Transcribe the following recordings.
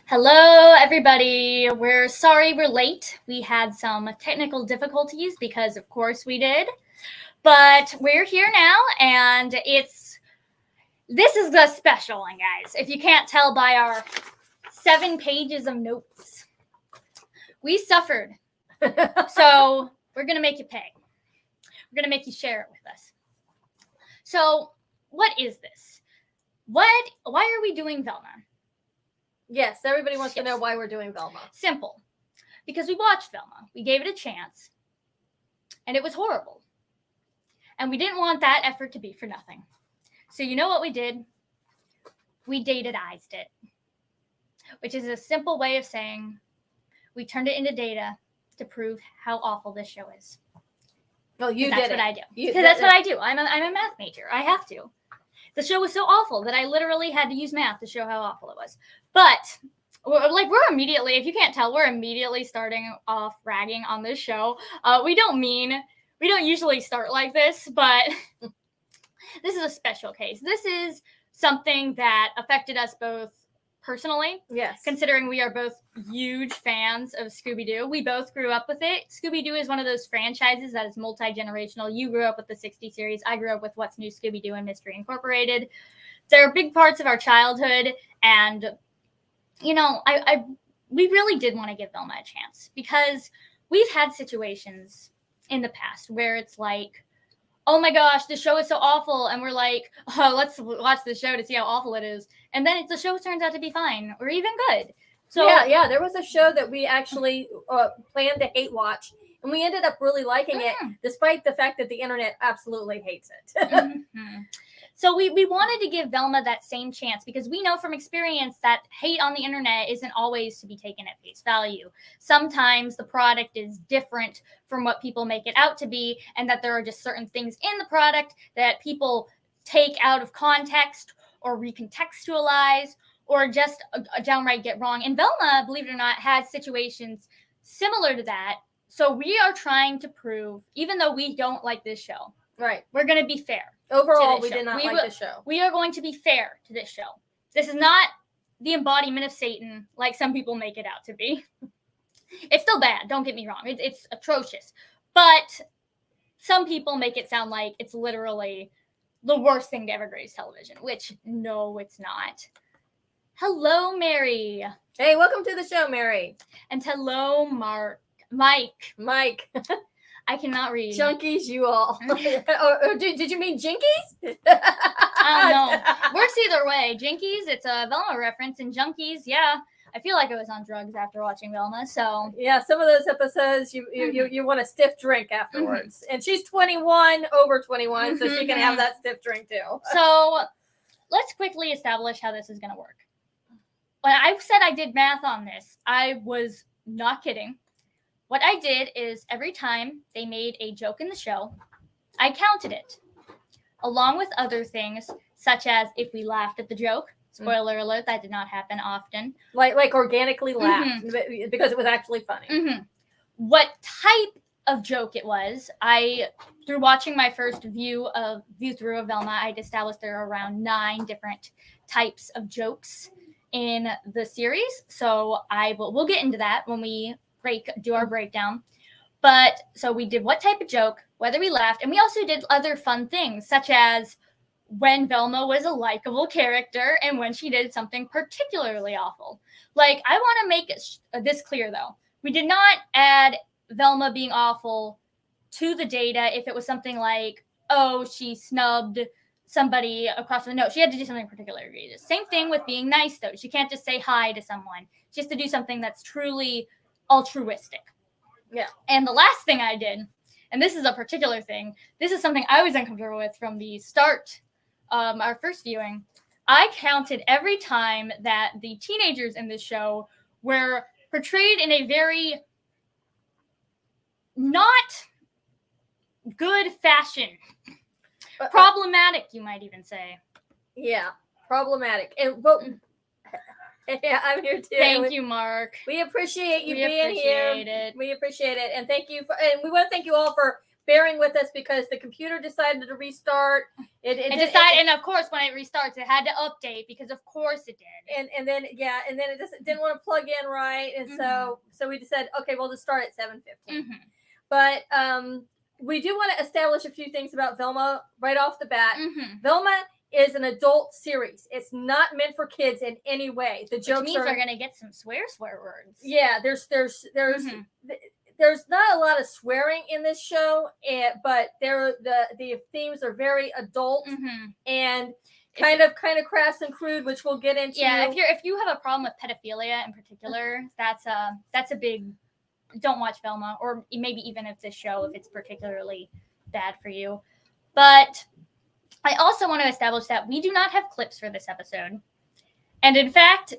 Hello, everybody. We're sorry we're late. We had some technical difficulties because, of course, we did. But we're here now, and this is the special one, guys. If you can't tell by our 7 pages of notes, we suffered. So we're going to make you pay. We're going to make you share it with us. So, what is this? Why are we doing Velma? Yes, everybody wants to know why we're doing Velma. Simple. Because we watched Velma. We gave it a chance. And it was horrible. And we didn't want that effort to be for nothing. So you know what we did? We datedized it. Which is a simple way of saying we turned it into data to prove how awful this show is. Well, you did That's what I do. Because that's what I do. I'm a math major. I have to. The show was so awful that I literally had to use math to show how awful it was. But, we're immediately, if you can't tell, we're immediately starting off ragging on this show. We don't usually start like this, but this is a special case. This is something that affected us both personally. Yes. Considering we are both huge fans of Scooby Doo. We both grew up with it. Scooby Doo is one of those franchises that is multi-generational. You grew up with the 60 series. I grew up with What's New Scooby Doo and Mystery Incorporated. They're big parts of our childhood, and we really did want to give Velma a chance because we've had situations in the past where it's like, oh my gosh, the show is so awful. And we're like, oh, let's watch the show to see how awful it is. And then the show turns out to be fine or even good. So yeah, there was a show that we actually planned to hate watch. And we ended up really liking it, despite the fact that the internet absolutely hates it. Mm-hmm. So we wanted to give Velma that same chance because we know from experience that hate on the internet isn't always to be taken at face value. Sometimes the product is different from what people make it out to be, and that there are just certain things in the product that people take out of context or recontextualize or just downright get wrong. And Velma, believe it or not, has situations similar to that. So we are trying to prove, even though we don't like this show, right, we're going to be fair. Overall, we did not like this show. We are going to be fair to this show. This is not the embodiment of Satan like some people make it out to be. It's still bad, don't get me wrong. It's atrocious. But some people make it sound like it's literally the worst thing to ever grace television, which, no, it's not. Hello, Mary. Hey, welcome to the show, Mary. And hello, Mike. I cannot read. Junkies, you all. Did you mean Jinkies? I don't know. Works either way. Jinkies, it's a Velma reference, and Junkies, yeah. I feel like I was on drugs after watching Velma, so. Yeah, some of those episodes, you want a stiff drink afterwards. And she's 21, over 21, so she can have that stiff drink too. So, let's quickly establish how this is going to work. When I said I did math on this, I was not kidding. What I did is every time they made a joke in the show, I counted it, along with other things, such as if we laughed at the joke. Spoiler alert, that did not happen often. Like organically laughed, because it was actually funny. Mm-hmm. What type of joke it was, through watching my first view through of Velma, I established there are around 9 different types of jokes in the series. So we'll get into that when we do our breakdown. But so we did what type of joke, whether we laughed, and we also did other fun things, such as when Velma was a likable character and when she did something particularly awful. Like, I want to make this clear, though. We did not add Velma being awful to the data if it was something like, oh, she snubbed somebody across the note. She had to do something particularly egregious. Same thing with being nice, though. She can't just say hi to someone. She has to do something that's truly altruistic. Yeah. And the last thing I did, and this is a particular thing, this is something I was uncomfortable with from the start, our first viewing. I counted every time that the teenagers in this show were portrayed in a very not good fashion. Problematic, you might even say. Yeah, problematic. But yeah, I'm here too. Thank you, Mark. We appreciate you being here. We appreciate it, and thank you and we want to thank you all for bearing with us because the computer decided to restart. And of course, when it restarts, it had to update because of course it did. And then it just didn't want to plug in right, and so we just said, okay, we'll just start at 7:15. But we do want to establish a few things about Velma right off the bat. Velma is an adult series. It's not meant for kids in any way. The jokes means we're gonna get some swear words. Yeah, there's not a lot of swearing in this show, but the themes are very adult and kind of crass and crude, which we'll get into. Yeah, if you have a problem with pedophilia in particular, that's a big. Don't watch Velma, or maybe even if this show, if it's particularly bad for you. But I also want to establish that we do not have clips for this episode, and in fact,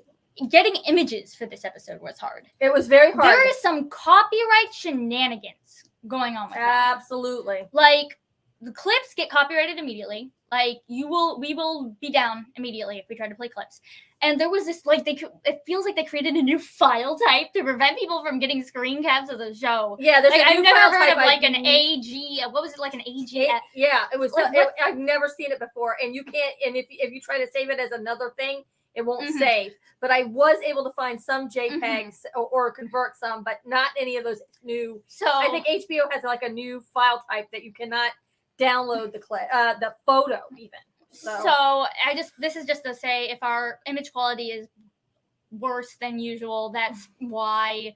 getting images for this episode was hard. It was very hard. There is some copyright shenanigans going on with that. Absolutely. Like, the clips get copyrighted immediately. Like, we will be down immediately if we try to play clips. And there was this, it feels like they created a new file type to prevent people from getting screen caps of the show. Yeah, there's I've never heard of an AG. What was it, like an AG? It was. I've never seen it before, and you can't. And if you try to save it as another thing, it won't save. But I was able to find some JPEGs or convert some, but not any of those new. So I think HBO has like a new file type that you cannot download the photo even. So this is just to say, if our image quality is worse than usual, that's why.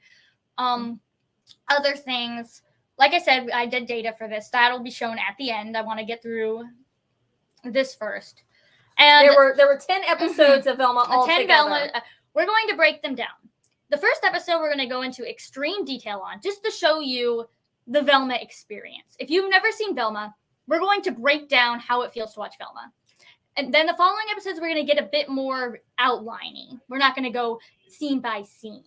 Other things, like I said, I did data for this. That'll be shown at the end. I want to get through this first. And there were 10 episodes of Velma altogether. 10 Velma. We're going to break them down. The first episode we're going to go into extreme detail on, just to show you the Velma experience. If you've never seen Velma, we're going to break down how it feels to watch Velma. And then the following episodes, we're going to get a bit more outliney. We're not going to go scene by scene.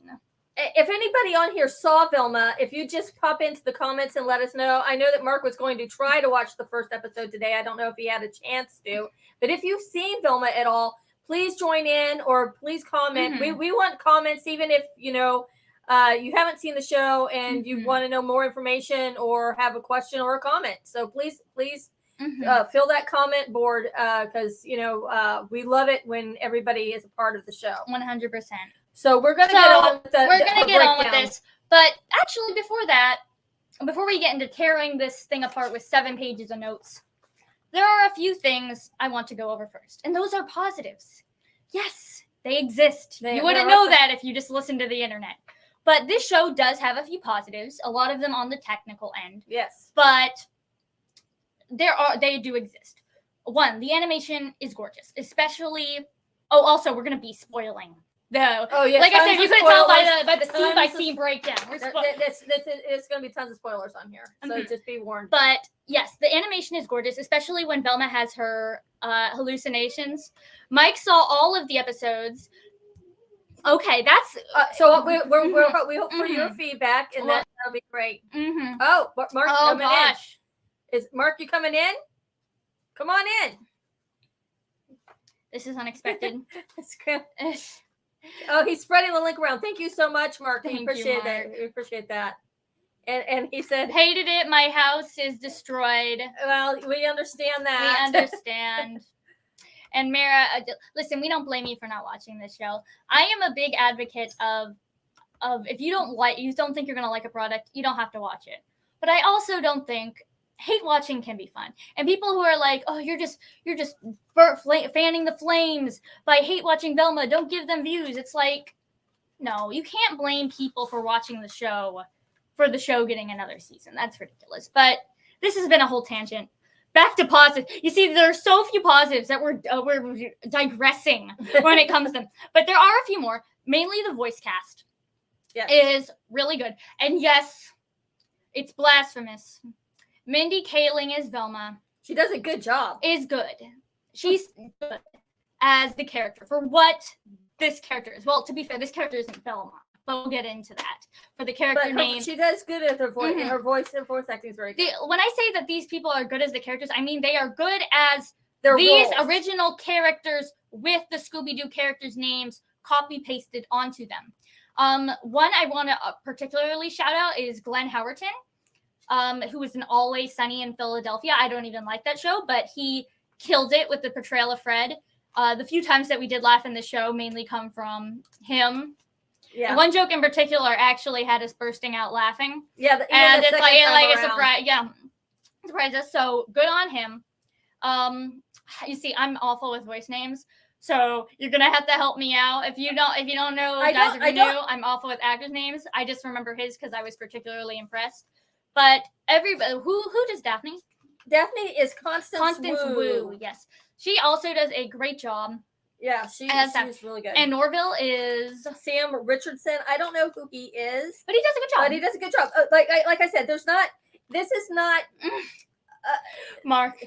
If anybody on here saw Velma, if you just pop into the comments and let us know. I know that Mark was going to try to watch the first episode today. I don't know if he had a chance to. But if you've seen Velma at all, please join in or please comment. We want comments, even if, you haven't seen the show and you want to know more information or have a question or a comment. So please fill that comment board because, we love it when everybody is a part of the show. 100%. So we're going to get on with this. But actually, before we get into tearing this thing apart with 7 pages of notes, there are a few things I want to go over first. And those are positives. Yes, they exist. You wouldn't know that if you just listened to the internet. But this show does have a few positives, a lot of them on the technical end. Yes. But they do exist. One, the animation is gorgeous, especially. Oh, also, we're going to be spoiling. Like I said, you couldn't tell by the scene by scene breakdown. It's going to be tons of spoilers on here, so just be warned. But yes, the animation is gorgeous, especially when Velma has her hallucinations. Mike saw all of the episodes. Okay, that's so we hope for your feedback, and that'll be great. Oh, Mark, coming gosh, in. Is Mark you coming in? Come on in. This is unexpected. Oh, he's spreading the link around. Thank you so much, Mark. We appreciate that. We appreciate that. And he said, hated it. My house is destroyed. Well, we understand that. We understand. And Mara, listen, we don't blame you for not watching this show. I am a big advocate of if you don't think you're going to like a product, you don't have to watch it. But I also don't think hate watching can be fun. And people who are like, oh, you're just fanning the flames by hate watching Velma. Don't give them views. It's like, no, you can't blame people for watching the show for the show getting another season. That's ridiculous. But this has been a whole tangent. Back to positive. You see, there are so few positives that we're digressing when it comes to them. But there are a few more. Mainly the voice cast is really good. And yes, it's blasphemous. Mindy Kaling as Velma. She does a good job. Is good. She's good as the character for what this character is. Well, to be fair, this character isn't Velma, but we'll get into that. For the character name, she does good at her voice. Her voice acting is very good. When I say that these people are good as the characters, I mean they are good as these original characters with the Scooby Doo characters' names copy pasted onto them. One I want to particularly shout out is Glenn Howerton. who was in Always Sunny in Philadelphia. I don't even like that show, but he killed it with the portrayal of Fred. The few times that we did laugh in the show mainly come from him. Yeah. And one joke in particular actually had us bursting out laughing. Yeah. And it's like a surprise. Yeah. Surprise us. So good on him. You see, I'm awful with voice names. So you're gonna have to help me out. If you don't know, I'm awful with actors' names. I just remember his because I was particularly impressed. But everybody, who does Daphne? Daphne is Constance Wu. Yes, she also does a great job. Yeah, she's really good. And Norville is Sam Richardson. I don't know who he is, but he does a good job. Like I said, this is not Mark.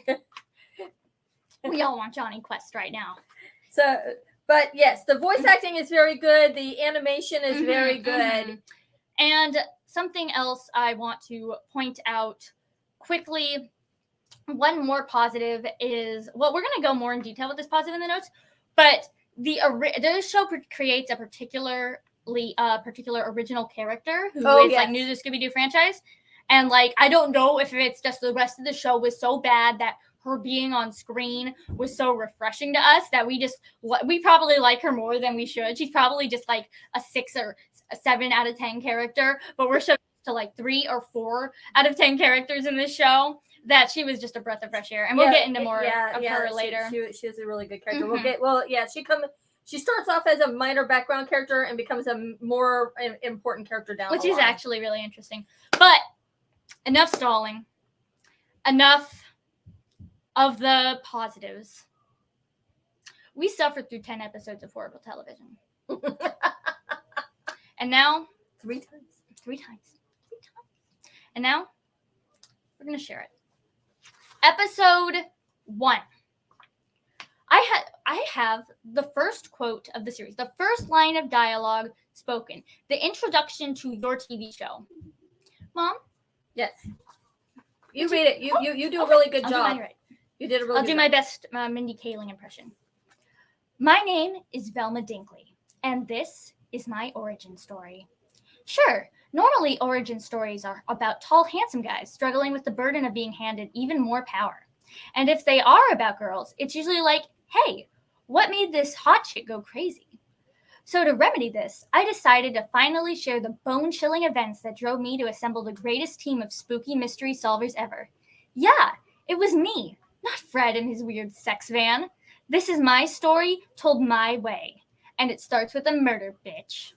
We all want Johnny Quest right now. So, but yes, the voice acting is very good. The animation is very good. And something else I want to point out quickly, one more positive is, well, we're going to go more in detail with this positive in the notes, but the show creates a particular original character who is like new to the Scooby Doo franchise. And like, I don't know if it's just the rest of the show was so bad that her being on screen was so refreshing to us that we probably like her more than we should. She's probably just like a 6 or a 7 out of 10 character, but we're so used to like 3 or 4 out of 10 characters in this show that she was just a breath of fresh air. And we'll get into more of her later. She is a really good character. She starts off as a minor background character and becomes a more important character down the line. Which is actually really interesting. But enough stalling. Enough of the positives. We suffered through 10 episodes of horrible television. And now 3 times. And now we're going to share it. Episode 1. I have the first quote of the series, the first line of dialogue spoken, the introduction to your TV show. Mom? Yes. You read it. You do a really good job. You did a really good job. I'll do my best Mindy Kaling impression. My name is Velma Dinkley, and this is my origin story. Sure, normally origin stories are about tall, handsome guys struggling with the burden of being handed even more power. And if they are about girls, it's usually like, hey, what made this hot chick go crazy? So to remedy this, I decided to finally share the bone-chilling events that drove me to assemble the greatest team of spooky mystery solvers ever. Yeah, it was me, not Fred and his weird sex van. This is my story told my way. And it starts with a murder, bitch.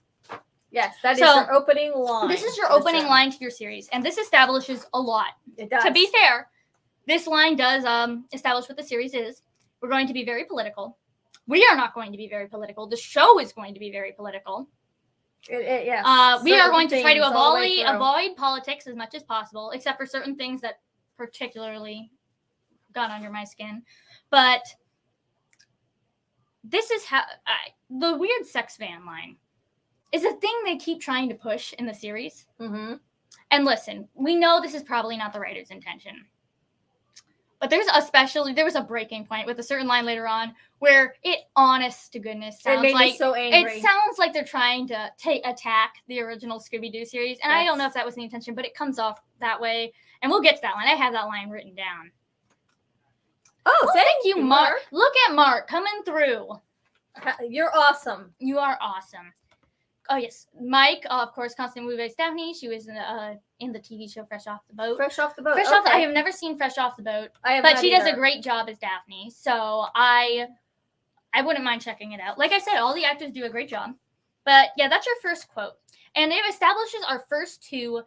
Yes, that is your opening line. This is your opening line to your series. And this establishes a lot. It does. To be fair, this line does establish what the series is. We're going to be very political. We are not going to be very political. The show is going to be very political. Yes. We are going to try to avoid politics as much as possible, except for certain things that particularly got under my skin. But this is how the weird sex van line is a thing they keep trying to push in the series. Mm-hmm. And listen, we know this is probably not the writer's intention. But there was a breaking point with a certain line later on where it, honest to goodness, sounds me so angry. It sounds like they're trying to attack the original Scooby Doo series. And I don't know if that was the intention, but it comes off that way. And we'll get to that line. I have that line written down. Oh, thank you, Mark. Look at Mark coming through. You're awesome. You are awesome. Oh, yes. Mike, of course, Constance Wu as Daphne. She was in the TV show Fresh Off the Boat. I have never seen Fresh Off the Boat, but she does a great job as Daphne. So I wouldn't mind checking it out. Like I said, all the actors do a great job. But yeah, that's your first quote. And it establishes our first 2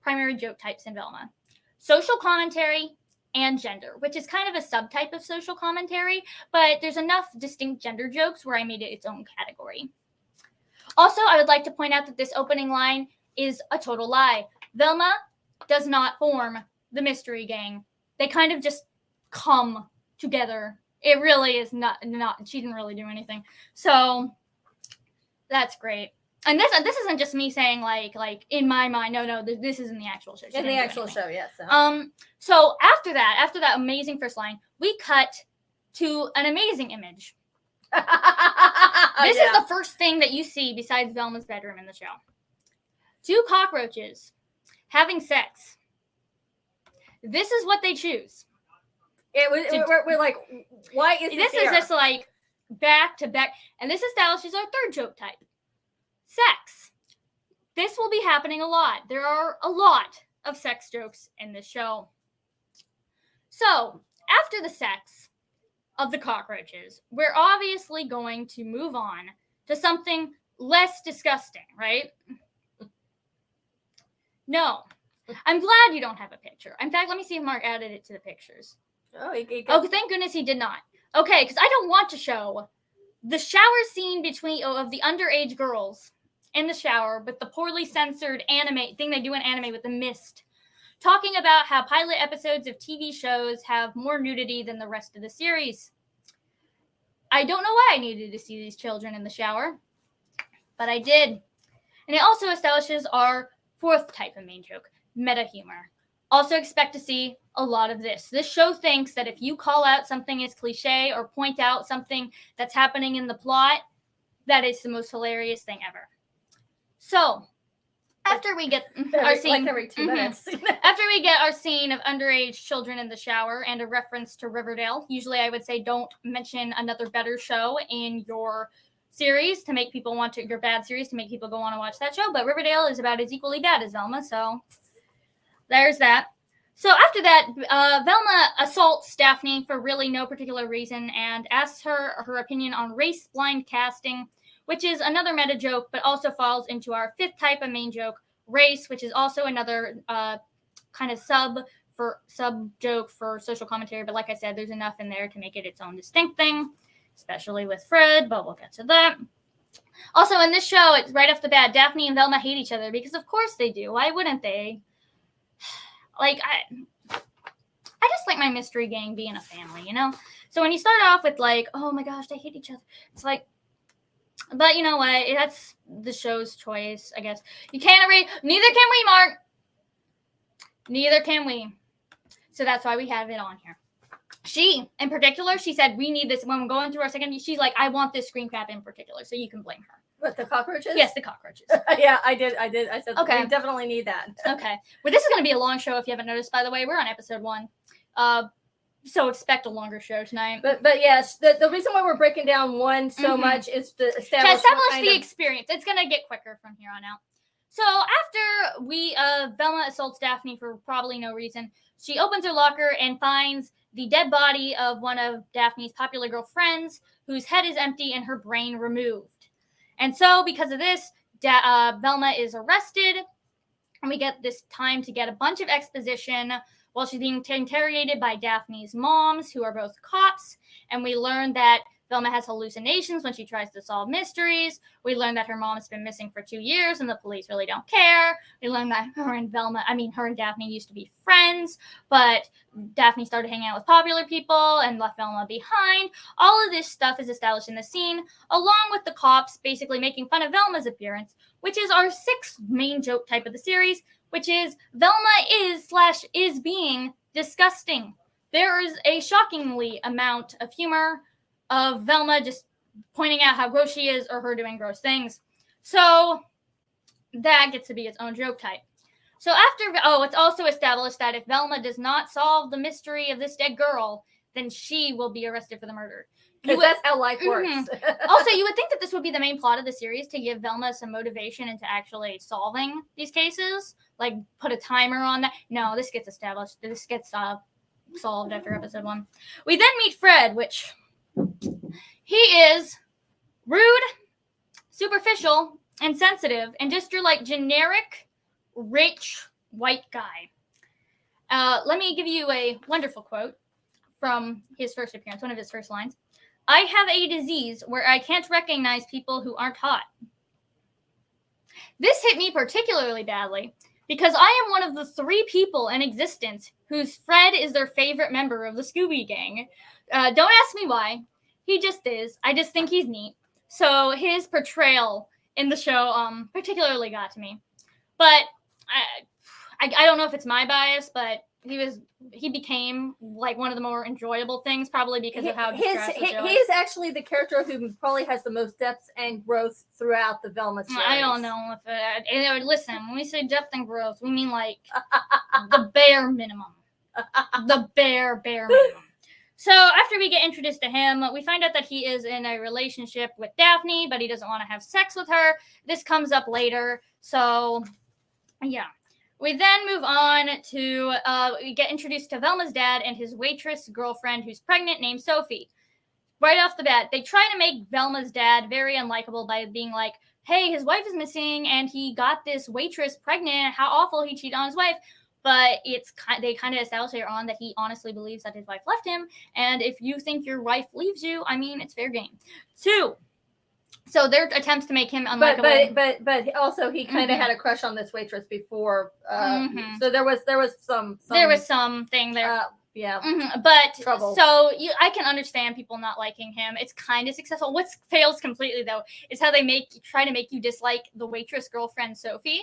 primary joke types in Velma. Social commentary and gender, which is kind of a subtype of social commentary, but there's enough distinct gender jokes where I made it its own category. Also, I would like to point out that this opening line is a total lie. Velma does not form the mystery gang. They kind of just come together. It really is not she didn't really do anything. So that's great. And this isn't just me saying like in my mind, no, this isn't the actual show. In the actual show, yes. So after that amazing first line, we cut to an amazing image. This is the first thing that you see besides Velma's bedroom in the show. 2 cockroaches having sex this is what they choose. We're like, why is this is just like back to back, and this establishes our third joke type: sex. This will be happening a lot. There are a lot of sex jokes in this show. So after the sex of the cockroaches, we're obviously going to move on to something less disgusting, right? No. I'm glad you don't have a picture. In fact, let me see if Mark added it to the pictures. Oh, thank goodness he did not. Okay, because I don't want to show the shower scene of the underage girls in the shower with the poorly censored anime thing they do in anime with the mist, talking about how pilot episodes of TV shows have more nudity than the rest of the series. I don't know why I needed to see these children in the shower, but I did. And it also establishes our fourth type of main joke: meta humor. Also expect to see a lot of this. This show thinks that if you call out something as cliche or point out something that's happening in the plot, that is the most hilarious thing ever. So, after we get our scene, every 2 minutes. after we get our scene of underage children in the shower and a reference to Riverdale, usually I would say don't mention another better show in your series to make people want to, your bad series to make people go on and watch that show, but Riverdale is about as equally bad as Velma, so there's that. So after that, Velma assaults Daphne for really no particular reason and asks her opinion on race-blind casting, which is another meta joke, but also falls into our fifth type of main joke, race, which is also another kind of sub joke for social commentary. But like I said, there's enough in there to make it its own distinct thing, especially with Fred, but we'll get to that. Also, in this show, it's right off the bat, Daphne and Velma hate each other because of course they do. Why wouldn't they? Like, I just like my mystery gang being a family, you know? So when you start off with like, oh my gosh, they hate each other, it's like, but you know what? That's the show's choice, I guess. You can't agree. Neither can we, Mark. Neither can we. So that's why we have it on here. She, in particular, she said, we need this. When we're going through our second, she's like, I want this screen cap in particular. So you can blame her. What, the cockroaches? Yes, the cockroaches. Yeah, I did. I said, okay, we definitely need that. Okay. Well, this is going to be a long show if you haven't noticed, by the way. We're on episode 1. So expect a longer show tonight. But yes, the reason why we're breaking down one so much is to establish the experience. It's going to get quicker from here on out. So after Velma assaults Daphne for probably no reason, she opens her locker and finds the dead body of one of Daphne's popular girlfriends, whose head is empty and her brain removed. And so because of this, Velma is arrested, and we get this time to get a bunch of exposition while she's being interrogated by Daphne's moms, who are both cops. And we learn that Velma has hallucinations when she tries to solve mysteries. We learn that her mom has been missing for 2 years and the police really don't care. We learn that her and Daphne used to be friends, but Daphne started hanging out with popular people and left Velma behind. All of this stuff is established in the scene, along with the cops basically making fun of Velma's appearance, which is our sixth main joke type of the series, which is Velma is being disgusting. There is a shockingly amount of humor of Velma just pointing out how gross she is or her doing gross things. So that gets to be its own joke type. So it's also established that if Velma does not solve the mystery of this dead girl, then she will be arrested for the murder. Because that's how life works. Also, you would think that this would be the main plot of the series, to give Velma some motivation into actually solving these cases. Like, put a timer on that. No, this gets established. This gets solved after episode 1. We then meet Fred, which... he is rude, superficial, insensitive, and just your like generic, rich, white guy. Let me give you a wonderful quote from his first appearance, one of his first lines. I have a disease where I can't recognize people who aren't hot. This hit me particularly badly because I am one of the 3 people in existence whose Fred is their favorite member of the Scooby gang. Don't ask me why. He just is. I just think he's neat. So his portrayal in the show particularly got to me. But I don't know if it's my bias, but he became like one of the more enjoyable things, probably because of how he's actually the character who probably has the most depth and growth throughout the Velma series. I don't know if listen, when we say depth and growth, we mean like the bare minimum. The bare minimum. So after we get introduced to him, we find out that he is in a relationship with Daphne, but he doesn't want to have sex with her. This comes up later. So, yeah. We then move on to, we get introduced to Velma's dad and his waitress girlfriend who's pregnant named Sophie. Right off the bat, they try to make Velma's dad very unlikable by being like, hey, his wife is missing and he got this waitress pregnant. How awful, he cheated on his wife. But they kind of establish later on that he honestly believes that his wife left him. And if you think your wife leaves you, I mean, it's fair game. 2. So their attempts to make him unlikable. But also he kind of had a crush on this waitress before. So there was some there was something there. Yeah. But trouble. So I can understand people not liking him. It's kind of successful. What fails completely though is how they try to make you dislike the waitress girlfriend Sophie.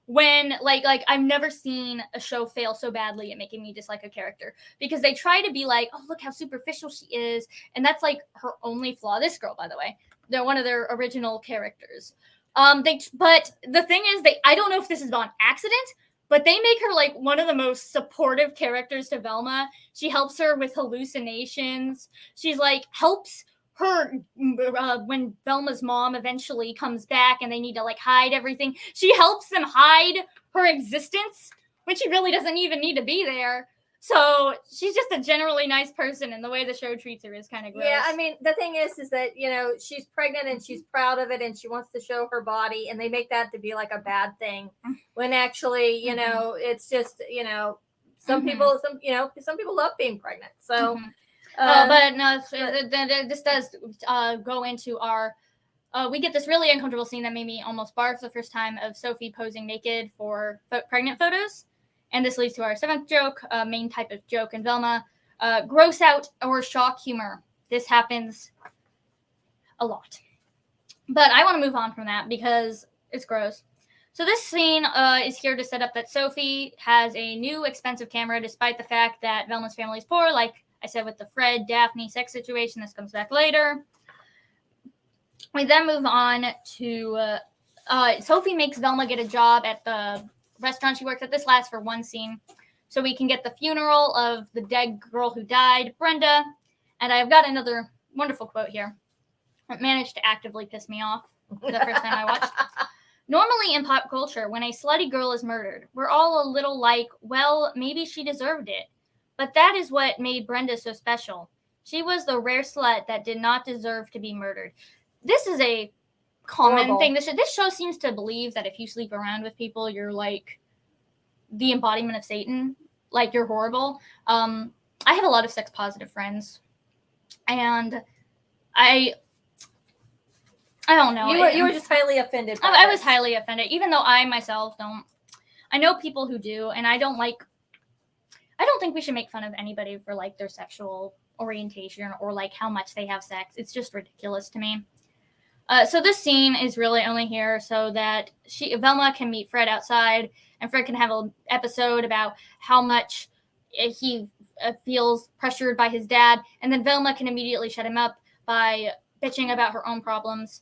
When like I've never seen a show fail so badly at making me dislike a character, because they try to be like, oh, look how superficial she is, and that's like her only flaw. This girl, by the way, they're one of their original characters. But the thing is, I don't know if this is on accident, but they make her like one of the most supportive characters to Velma. She helps her with hallucinations. She's like helps her when Velma's mom eventually comes back and they need to like hide everything. She helps them hide her existence when she really doesn't even need to be there. So she's just a generally nice person, and the way the show treats her is kind of gross. Yeah, I mean, the thing is that, she's pregnant and she's proud of it and she wants to show her body, and they make that to be like a bad thing when actually, it's just, some people love being pregnant. So but no, this does go into our. We get this really uncomfortable scene that made me almost barf the first time of Sophie posing naked for pregnant photos, and this leads to our 7th joke, main type of joke in Velma, gross out or shock humor. This happens a lot, but I want to move on from that because it's gross. So this scene is here to set up that Sophie has a new expensive camera, despite the fact that Velma's family is poor, like I said with the Fred, Daphne sex situation. This comes back later. We then move on to Sophie makes Velma get a job at the restaurant she works at. This lasts for one scene. So we can get the funeral of the dead girl who died, Brenda. And I've got another wonderful quote here. It managed to actively piss me off the first time I watched. Normally in pop culture, when a slutty girl is murdered, we're all a little like, well, maybe she deserved it. But that is what made Brenda so special. She was the rare slut that did not deserve to be murdered. This is a common thing. This show seems to believe that if you sleep around with people, you're like the embodiment of Satan. Like you're horrible. I have a lot of sex positive friends, and I don't know. You were just highly offended. I was highly offended, even though I myself don't. I know people who do, and I don't think we should make fun of anybody for like their sexual orientation or like how much they have sex. It's just ridiculous to me. So this scene is really only here so that Velma can meet Fred outside, and Fred can have an episode about how much he feels pressured by his dad, and then Velma can immediately shut him up by bitching about her own problems.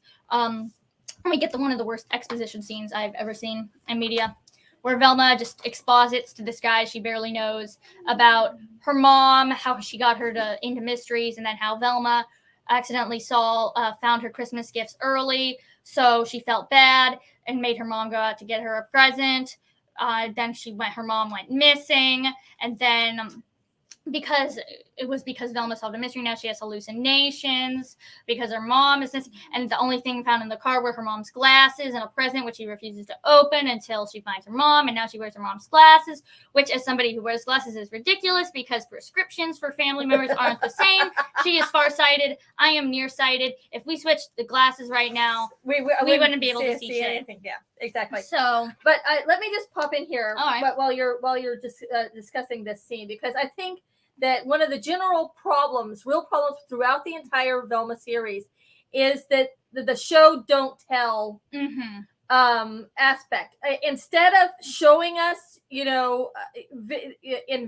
We get one of the worst exposition scenes I've ever seen in media, where Velma just exposits to this guy she barely knows about her mom, how she got her into mysteries, and then how Velma accidentally found her Christmas gifts early, so she felt bad and made her mom go out to get her a present. Then her mom went missing, and then because Velma solved a mystery, now she has hallucinations because her mom is missing, and the only thing found in the car were her mom's glasses and a present which she refuses to open until she finds her mom, and now she wears her mom's glasses, which as somebody who wears glasses is ridiculous because prescriptions for family members aren't the same. She is farsighted. I am nearsighted. If we switched the glasses right now, we wouldn't be able to see shit. Anything. Yeah, exactly. So, but let me just pop in here while you're discussing this scene, because I think that one of the general real problems throughout the entire Velma series is that the show don't tell aspect. Instead of showing us, in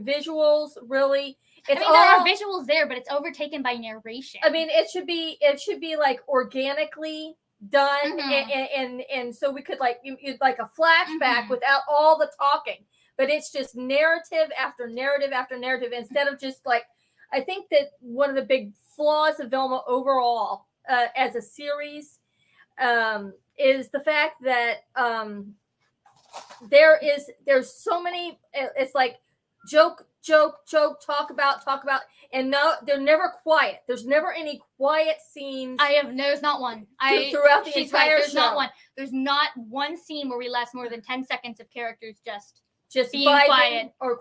visuals, really, there are visuals there, but it's overtaken by narration. I mean, it should be like organically done, and so we could like a flashback without all the talking. but it's just narrative after narrative after narrative instead of just like, I think that one of the big flaws of Velma overall as a series is the fact that there's so many, it's like joke, talk about, and no, they're never quiet. There's never any quiet scenes. There's not one. Throughout the entire there's show. not one. There's not one scene where we last more than 10 seconds of characters just being quiet or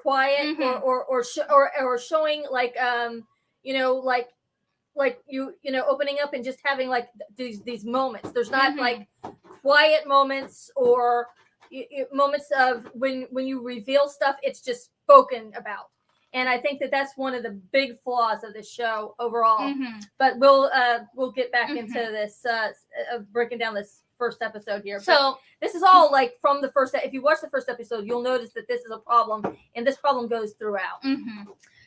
showing like opening up and just having like these moments. There's not like quiet moments or moments of when you reveal stuff. It's just spoken about, and I think that that's one of the big flaws of the show overall. But we'll get back into this breaking down this first episode here. So this is all like from the first. If you watch the first episode, you'll notice that this is a problem, and this problem goes throughout.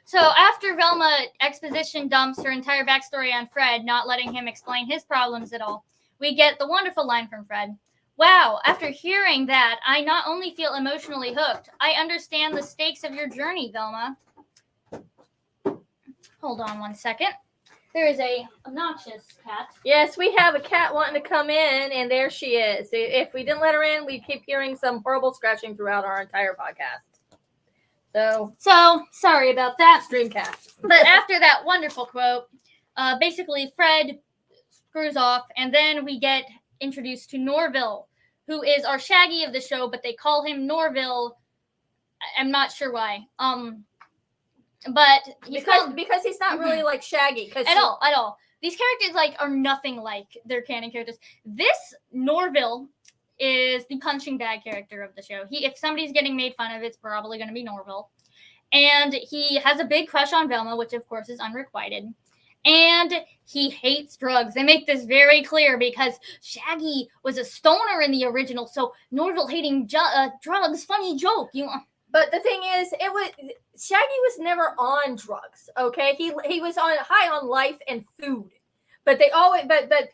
So after Velma exposition dumps her entire backstory on Fred, not letting him explain his problems at all, we get the wonderful line from Fred. Wow, after hearing that, I not only feel emotionally hooked, I understand the stakes of your journey, Velma. Hold on one second. There is a obnoxious cat. Yes, we have a cat wanting to come in, and there she is. If we didn't let her in, we'd keep hearing some horrible scratching throughout our entire podcast. So sorry about that. Stream cat. But after that wonderful quote, basically Fred screws off, and then we get introduced to Norville, who is our Shaggy of the show, but they call him Norville. I'm not sure why. But because he's not really like Shaggy at all. These characters like are nothing like their canon characters. This Norville is the punching bag character of the show. If somebody's getting made fun of, it's probably going to be Norville. And he has a big crush on Velma, which of course is unrequited. And he hates drugs. They make this very clear because Shaggy was a stoner in the original, so Norville hating drugs, funny joke. But the thing is, Shaggy was never on drugs. Okay, he was high on life and food. But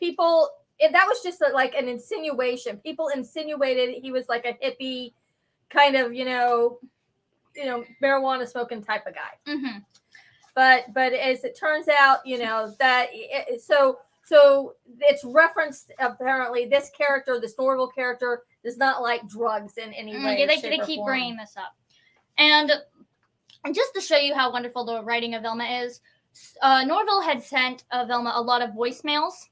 people. That was just like an insinuation. People insinuated he was like a hippie kind of, marijuana smoking type of guy. But as it turns out, so it's referenced apparently this Norville character does not like drugs in any way. They keep bringing this up. And just to show you how wonderful the writing of Velma is, Norville had sent Velma a lot of voicemails.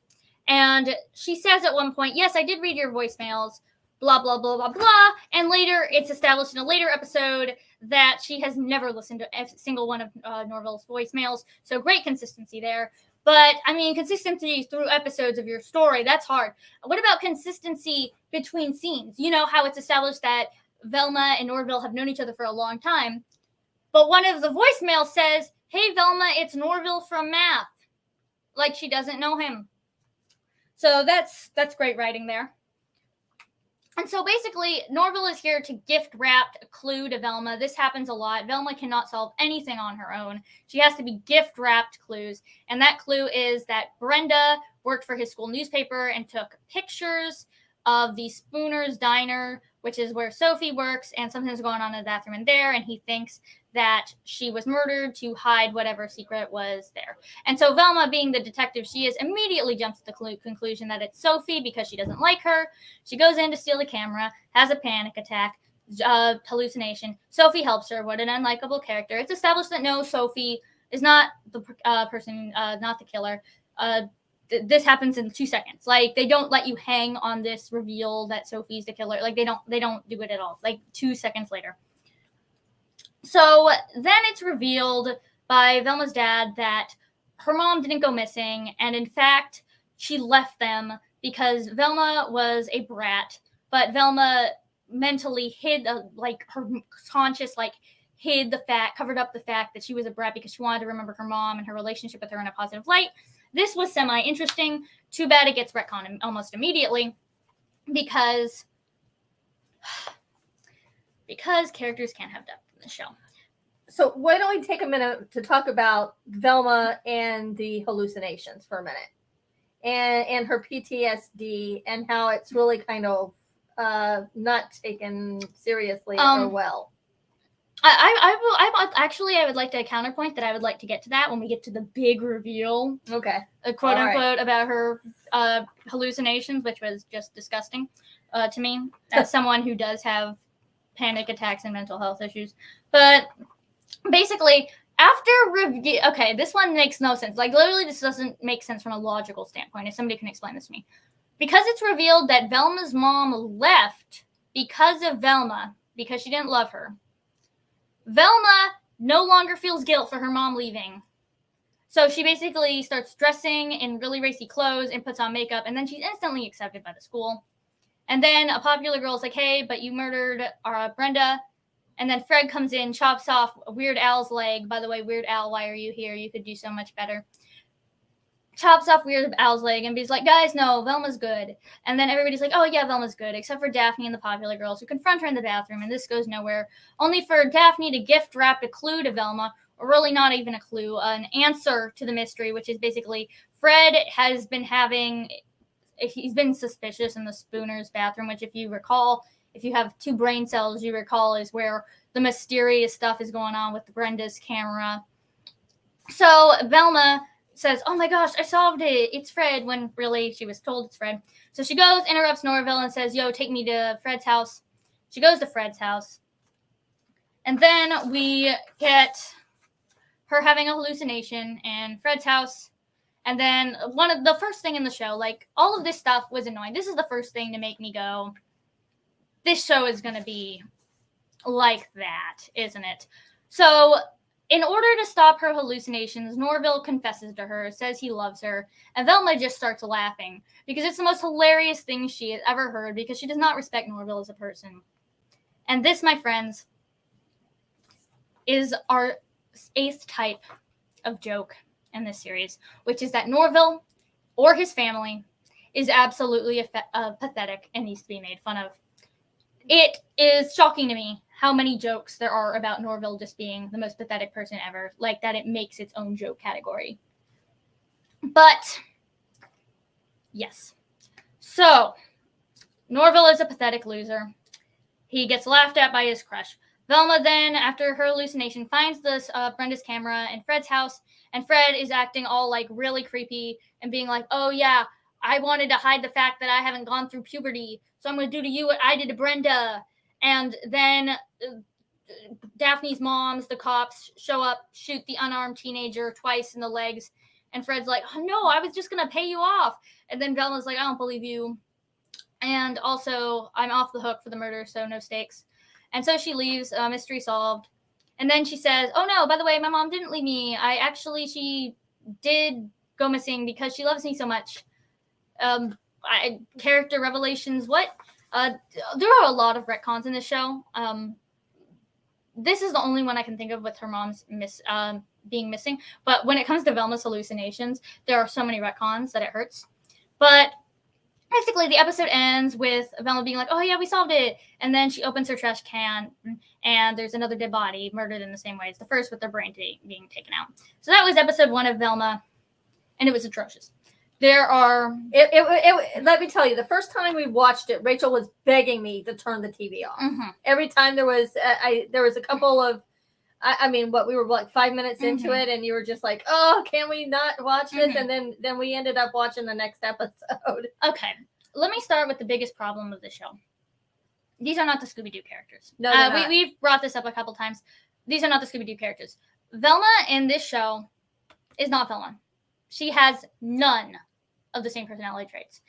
And she says at one point, yes, I did read your voicemails, blah, blah, blah, blah, blah. And later, it's established in a later episode that she has never listened to a single one of Norville's voicemails. So great consistency there. But, I mean, consistency through episodes of your story, that's hard. What about consistency between scenes? You know how it's established that Velma and Norville have known each other for a long time. But one of the voicemails says, hey, Velma, it's Norville from math. Like she doesn't know him. So that's great writing there. And so basically, Norville is here to gift wrap a clue to Velma. This happens a lot. Velma cannot solve anything on her own. She has to be gift wrapped clues. And that clue is that Brenda worked for his school newspaper and took pictures of the Spooner's Diner, which is where Sophie works, and something's going on in the bathroom in there, and he thinks that she was murdered to hide whatever secret was there. And so Velma, being the detective she is, immediately jumps to the conclusion that it's Sophie because she doesn't like her. She goes in to steal the camera, has a panic attack, hallucination. Sophie helps her. What an unlikable character. It's established that no, Sophie is not the person, not the killer. This happens in 2 seconds. Like, they don't let you hang on this reveal that Sophie's the killer. Like, they don't do it at all. Like, 2 seconds later. So then it's revealed by Velma's dad that her mom didn't go missing, and in fact, she left them because Velma was a brat, but Velma mentally hid, her conscious, hid the fact, covered up the fact that she was a brat because she wanted to remember her mom and her relationship with her in a positive light. This was semi-interesting. Too bad it gets retconned almost immediately because characters can't have depth in the show. So why don't we take a minute to talk about Velma and the hallucinations for a minute, and her PTSD and how it's really kind of not taken seriously or well. I would like to counterpoint that I would like to get to that when we get to the big reveal, Okay. Quote All unquote, about her hallucinations, which was just disgusting to me as someone who does have panic attacks and mental health issues. But basically, after review, okay, this one makes no sense. Like, literally, this doesn't make sense from a logical standpoint. If somebody can explain this to me. Because it's revealed that Velma's mom left because of Velma, because she didn't love her. Velma no longer feels guilt for her mom leaving. So she basically starts dressing in really racy clothes and puts on makeup, and then she's instantly accepted by the school. And then a popular girl is like, hey, but you murdered Brenda. And then Fred comes in, chops off Weird Al's leg. By the way, Weird Al, why are you here? You could do so much better. Chops off Weird Al's leg and he's like, guys, no, Velma's good. And then everybody's like, oh, yeah, Velma's good, except for Daphne and the popular girls who confront her in the bathroom, and this goes nowhere. Only for Daphne to gift wrap a clue to Velma, or really not even a clue, an answer to the mystery, which is basically Fred has been he's been suspicious in the Spooner's bathroom, which if you recall, if you have 2 brain cells, you recall is where the mysterious stuff is going on with Brenda's camera. So Velma says, oh my gosh, I solved it. It's Fred, when really she was told it's Fred. So she goes, interrupts Norville and says, yo, take me to Fred's house. She goes to Fred's house. And then we get her having a hallucination in Fred's house. And then one of the first thing in the show, like all of this stuff was annoying. This is the first thing to make me go, this show is going to be like that, isn't it? So in order to stop her hallucinations, Norville confesses to her, says he loves her, and Velma just starts laughing because it's the most hilarious thing she has ever heard because she does not respect Norville as a person. And this, my friends, is our 8th type of joke in this series, which is that Norville or his family is absolutely pathetic and needs to be made fun of. It is shocking to me how many jokes there are about Norville just being the most pathetic person ever, like that it makes its own joke category. But, yes. So, Norville is a pathetic loser. He gets laughed at by his crush. Velma then, after her hallucination, finds this Brenda's camera in Fred's house, and Fred is acting all like really creepy and being like, oh yeah, I wanted to hide the fact that I haven't gone through puberty, so I'm going to do to you what I did to Brenda. And then Daphne's moms, the cops, show up, shoot the unarmed teenager twice in the legs. And Fred's like, oh, no, I was just going to pay you off. And then Velma's like, I don't believe you. And also, I'm off the hook for the murder, so no stakes. And so she leaves, mystery solved. And then she says, oh, no, by the way, my mom didn't leave me. She did go missing because she loves me so much. Character revelations, what? There are a lot of retcons in this show. This is the only one I can think of with her mom's being missing. But when it comes to Velma's hallucinations, there are so many retcons that it hurts. But basically, the episode ends with Velma being like, oh, yeah, we solved it. And then she opens her trash can, and there's another dead body murdered in the same way as the first, with their brain being taken out. So that was episode 1 of Velma, and it was atrocious. Let me tell you, the first time we watched it, Rachel was begging me to turn the TV off. Mm-hmm. Every time there was a couple of, we were like 5 minutes into it, and you were just like, oh, can we not watch this? And then we ended up watching the next episode. Okay, let me start with the biggest problem of the show. These are not the Scooby Doo characters. No, we've brought this up a couple times. These are not the Scooby Doo characters. Velma in this show is not Velma. She has none of the same personality traits.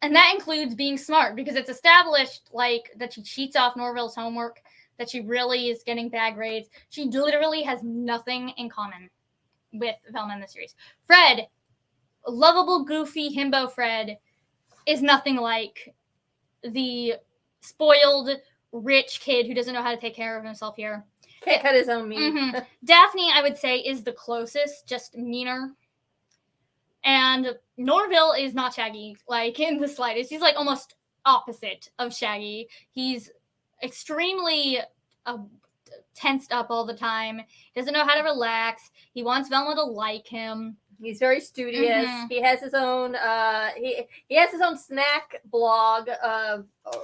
And that includes being smart, because it's established like that she cheats off Norville's homework, that she really is getting bad grades. She literally has nothing in common with Velma in the series. Fred, lovable, goofy, himbo Fred, is nothing like the spoiled, rich kid who doesn't know how to take care of himself here. Can't cut his own meat. Mm-hmm. Daphne, I would say, is the closest, just meaner. And Norville is not Shaggy, like, in the slightest. He's, like, almost opposite of Shaggy. He's extremely tensed up all the time. He doesn't know how to relax. He wants Velma to like him. He's very studious. Mm-hmm. He has his own he has his own snack blog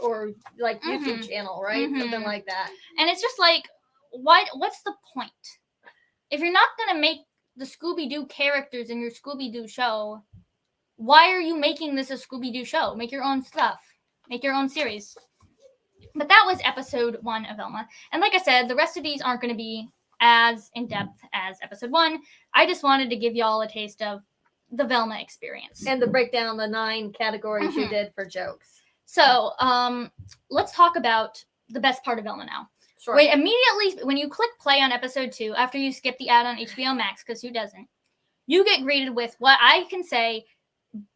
or like YouTube channel, right? Mm-hmm. Something like that. And it's just like, what's the point? If you're not going to make the Scooby Doo characters in your Scooby Doo show, why are you making this a Scooby Doo show? Make your own stuff. Make your own series. But that was episode 1 of Velma. And like I said, the rest of these aren't going to be as in-depth as episode 1. I just wanted to give y'all a taste of the Velma experience. And to break down the 9 categories you did for jokes. So, let's talk about the best part of Velma now. Sure. Wait, immediately when you click play on episode 2, after you skip the ad on HBO Max, because who doesn't, you get greeted with what I can say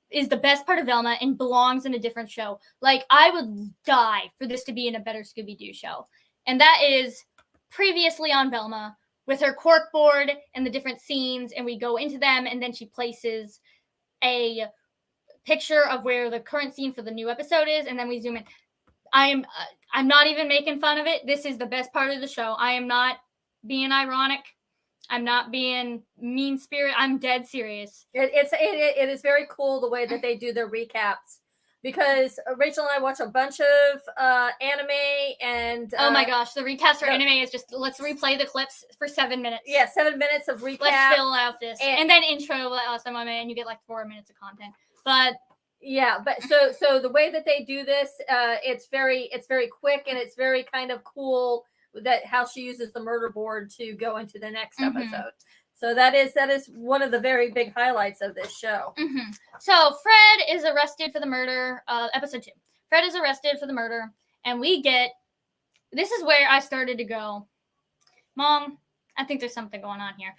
is the best part of Velma and belongs in a different show. Like, I would die for this to be in a better Scooby-Doo show. And that is previously on Velma with her cork board and the different scenes, and we go into them, and then she places a picture of where the current scene for the new episode is, and then we zoom in. I'm not even making fun of it. This is the best part of the show. I am not being ironic. I'm not being mean spirit. I'm dead serious. It is very cool the way that they do their recaps, because Rachel and I watch a bunch of anime, and oh my gosh, the recaps for anime is just, let's replay the clips for 7 minutes. Yeah, 7 minutes of recap. Let's fill out this, and then intro and you get like 4 minutes of content. But yeah, but so the way that they do this, it's very quick, and it's very kind of cool that how she uses the murder board to go into the next episode. So that is one of the very big highlights of this show. So Fred is arrested for the murder. Episode 2. Fred is arrested for the murder, and we get. This is where I started to go, Mom, I think there's something going on here.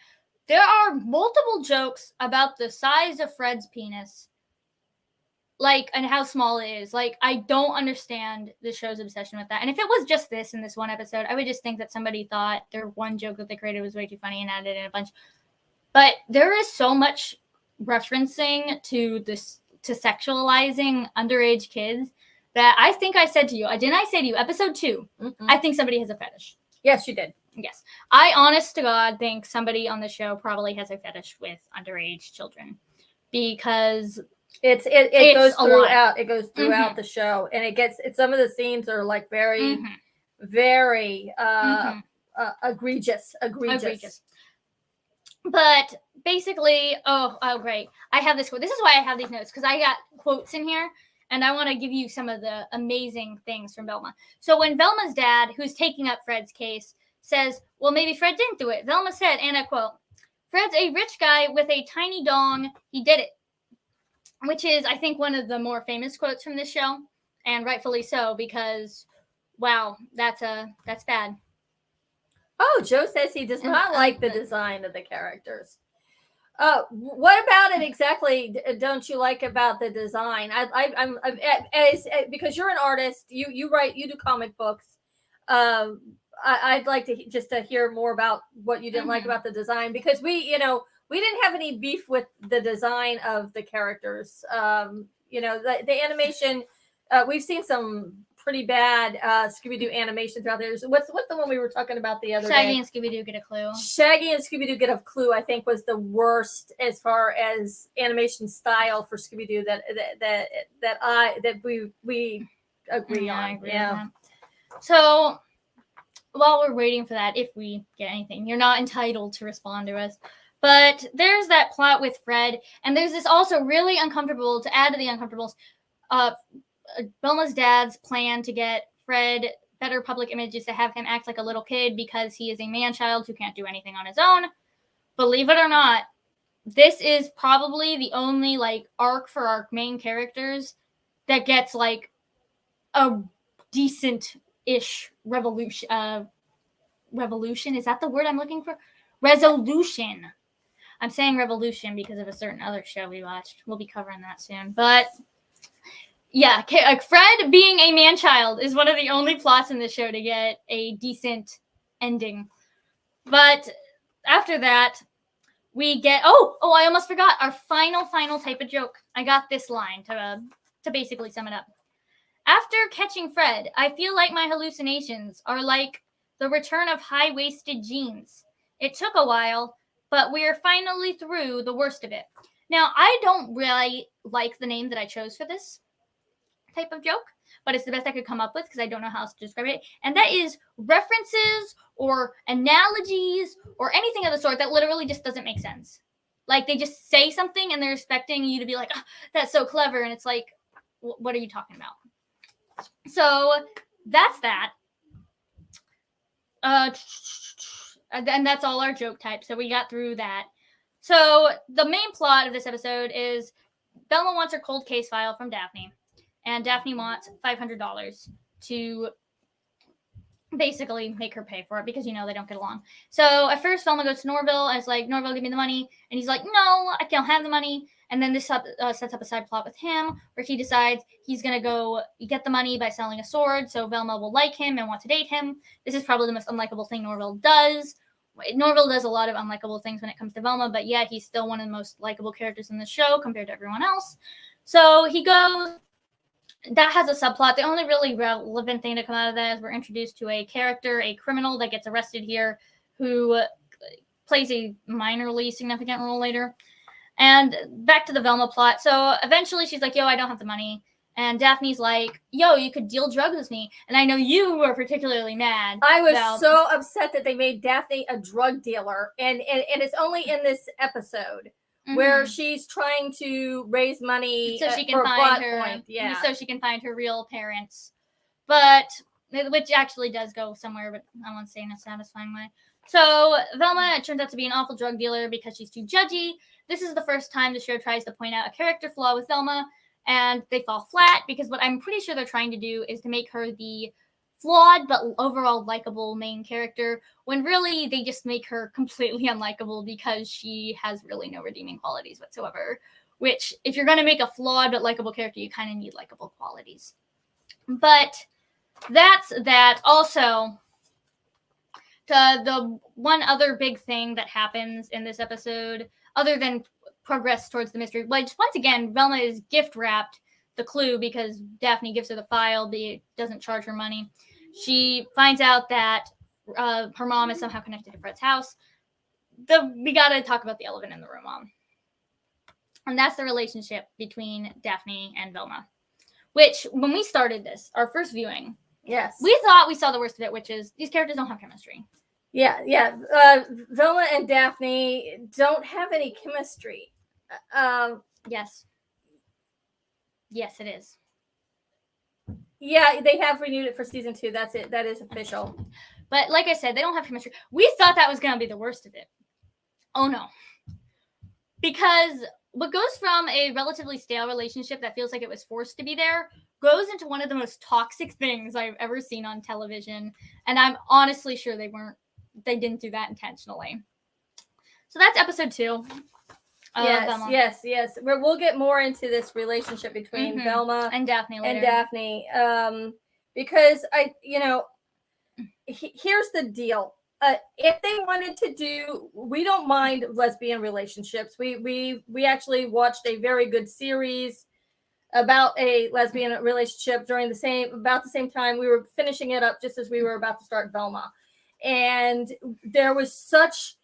There are multiple jokes about the size of Fred's penis. Like, and how small it is. Like, I don't understand the show's obsession with that. And if it was just this in this one episode, I would just think that somebody thought their one joke that they created was way too funny and added in a bunch. But there is so much referencing to this, to sexualizing underage kids, that I think I said to you, didn't I say to you, episode 2, I think somebody has a fetish. Yes, you did. Yes. I, honest to God, think somebody on the show probably has a fetish with underage children. Because it goes throughout. It goes throughout the show, and some of the scenes are like very, very egregious. But basically, oh great! I have this quote. This is why I have these notes, because I got quotes in here, and I want to give you some of the amazing things from Velma. So when Velma's dad, who's taking up Fred's case, says, "Well, maybe Fred didn't do it," Velma said, and I quote, "Fred's a rich guy with a tiny dong. He did it." Which is, I think, one of the more famous quotes from this show, and rightfully so, because, wow, that's bad. Oh, Joe says he does not like the design of the characters. What about it exactly don't you like about the design? I'm because you're an artist, you write, you do comic books. I'd like to just to hear more about what you didn't like about the design, because we didn't have any beef with the design of the characters. The animation, we've seen some pretty bad Scooby Doo animations out there. What's the one we were talking about the other day? Shaggy and Scooby Doo Get a Clue. Shaggy and Scooby Doo Get a Clue, I think, was the worst as far as animation style for Scooby Doo that we agree on. I agree on that. So while we're waiting for that, if we get anything, you're not entitled to respond to us. But there's that plot with Fred, and there's this also really uncomfortable, to add to the uncomfortables, Velma's dad's plan to get Fred better public images, to have him act like a little kid because he is a man-child who can't do anything on his own. Believe it or not, this is probably the only, like, arc for our main characters that gets, like, a decent-ish revolution. Revolution? Is that the word I'm looking for? Resolution. I'm saying revolution because of a certain other show we watched. We'll be covering that soon. But yeah, Fred being a man-child is one of the only plots in the show to get a decent ending. But after that, we get I almost forgot our final type of joke. I got this line to basically sum it up. After catching Fred, I feel like my hallucinations are like the return of high-waisted jeans. It took a while, but we're finally through the worst of it. Now, I don't really like the name that I chose for this type of joke, but it's the best I could come up with because I don't know how else to describe it. And that is references or analogies or anything of the sort that literally just doesn't make sense. Like they just say something and they're expecting you to be like, oh, that's so clever. And it's like, what are you talking about? So that's that. And that's all our joke types. So we got through that. So the main plot of this episode is Velma wants her cold case file from Daphne, and Daphne wants $500 to basically make her pay for it because, they don't get along. So at first Velma goes to Norville and is like, Norville, give me the money. And he's like, no, I can't have the money. And then this sets up a side plot with him where he decides he's going to go get the money by selling a sword so Velma will like him and want to date him. This is probably the most unlikable thing Norville does. Norville does a lot of unlikable things when it comes to Velma, but yeah, he's still one of the most likable characters in the show compared to everyone else. So he goes. That has a subplot. The only really relevant thing to come out of that is we're introduced to a character, a criminal that gets arrested here, who plays a minorly significant role later. And back to the Velma plot. So eventually she's like, yo, I don't have the money. And Daphne's like, yo, you could deal drugs with me. And I know you were particularly mad. I was so upset that they made Daphne a drug dealer. And it's only in this episode where she's trying to raise money so she can for a find plot her point. Yeah. So she can find her real parents. But, which actually does go somewhere, but I won't say in a satisfying way. So Velma turns out to be an awful drug dealer because she's too judgy. This is the first time the show tries to point out a character flaw with Velma, and they fall flat because what I'm pretty sure they're trying to do is to make her the flawed but overall likable main character, when really they just make her completely unlikable because she has really no redeeming qualities whatsoever. Which, if you're going to make a flawed but likable character, you kind of need likable qualities. But that's that. Also, the one other big thing that happens in this episode, other than progress towards the mystery, which once again, Velma is gift wrapped the clue because Daphne gives her the file, but doesn't charge her money. She finds out that her mom is somehow connected to Fred's house. We got to talk about the elephant in the room, Mom. And that's the relationship between Daphne and Velma. Which, when we started this, our first viewing, yes, we thought we saw the worst of it, which is these characters don't have chemistry. Yeah. Velma and Daphne don't have any chemistry. Yes. Yes, it is. Yeah, they have renewed it for season 2. That's it. That is official. But like I said, they don't have chemistry. We thought that was going to be the worst of it. Oh, no. Because what goes from a relatively stale relationship that feels like it was forced to be there goes into one of the most toxic things I've ever seen on television. And I'm honestly sure they didn't do that intentionally. So that's episode 2. Yes. We'll get more into this relationship between Velma and Daphne later. Because here's the deal. If they wanted to do, we don't mind lesbian relationships. We actually watched a very good series about a lesbian relationship about the same time. We were finishing it up just as we were about to start Velma, and there was such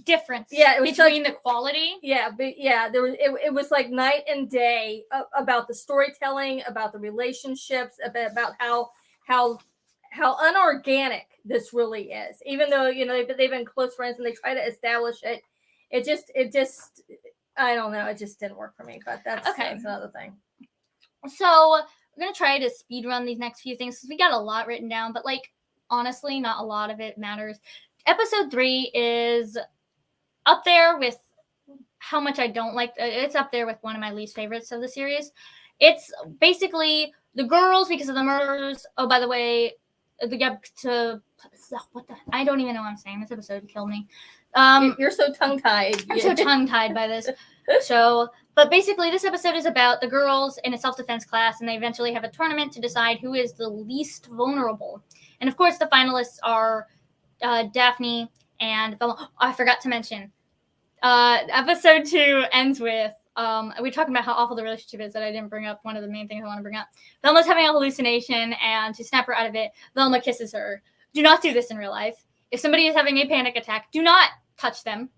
difference between the quality. It was like night and day about the storytelling, about the relationships, about how unorganic this really is. Even though they've been close friends and they try to establish it, it just I don't know, it just didn't work for me. But that's another thing. So we're gonna try to speed run these next few things because we got a lot written down, but honestly, not a lot of it matters. Episode 3 is up there with how much I don't like. It's up there with one of my least favorites of the series. It's basically the girls because of the murders. Oh, by the way, I don't even know what I'm saying. This episode killed me. You're so tongue-tied. I'm so tongue-tied by this show. But basically, this episode is about the girls in a self-defense class, and they eventually have a tournament to decide who is the least vulnerable. And of course, the finalists are Daphne and Velma. Oh, I forgot to mention. Episode 2 ends with we're talking about how awful the relationship is that I didn't bring up. One of the main things I want to bring up. Velma's having a hallucination, and to snap her out of it, Velma kisses her. Do not do this in real life. If somebody is having a panic attack, do not touch them.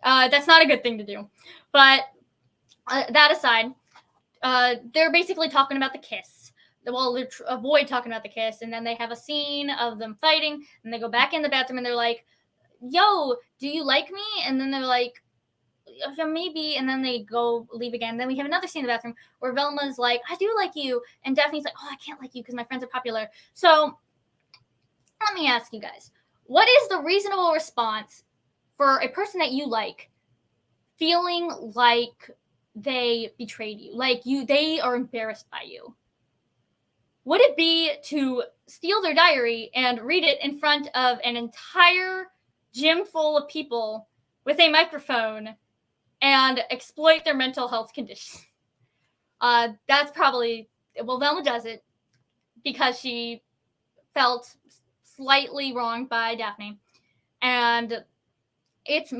That's not a good thing to do. But that aside, they're basically talking about the kiss. Well, they avoid talking about the kiss, and then they have a scene of them fighting, and they go back in the bathroom, and they're like, yo, do you like me? And then they're like, yeah, maybe, and then they go leave again. Then we have another scene in the bathroom where Velma's like, I do like you, and Daphne's like, oh, I can't like you because my friends are popular. So let me ask you guys, what is the reasonable response for a person that you like feeling like they betrayed you, like they are embarrassed by you? Would it be to steal their diary and read it in front of an entire gym full of people with a microphone and exploit their mental health condition? That's probably, well, Velma does it because she felt slightly wronged by Daphne, and it's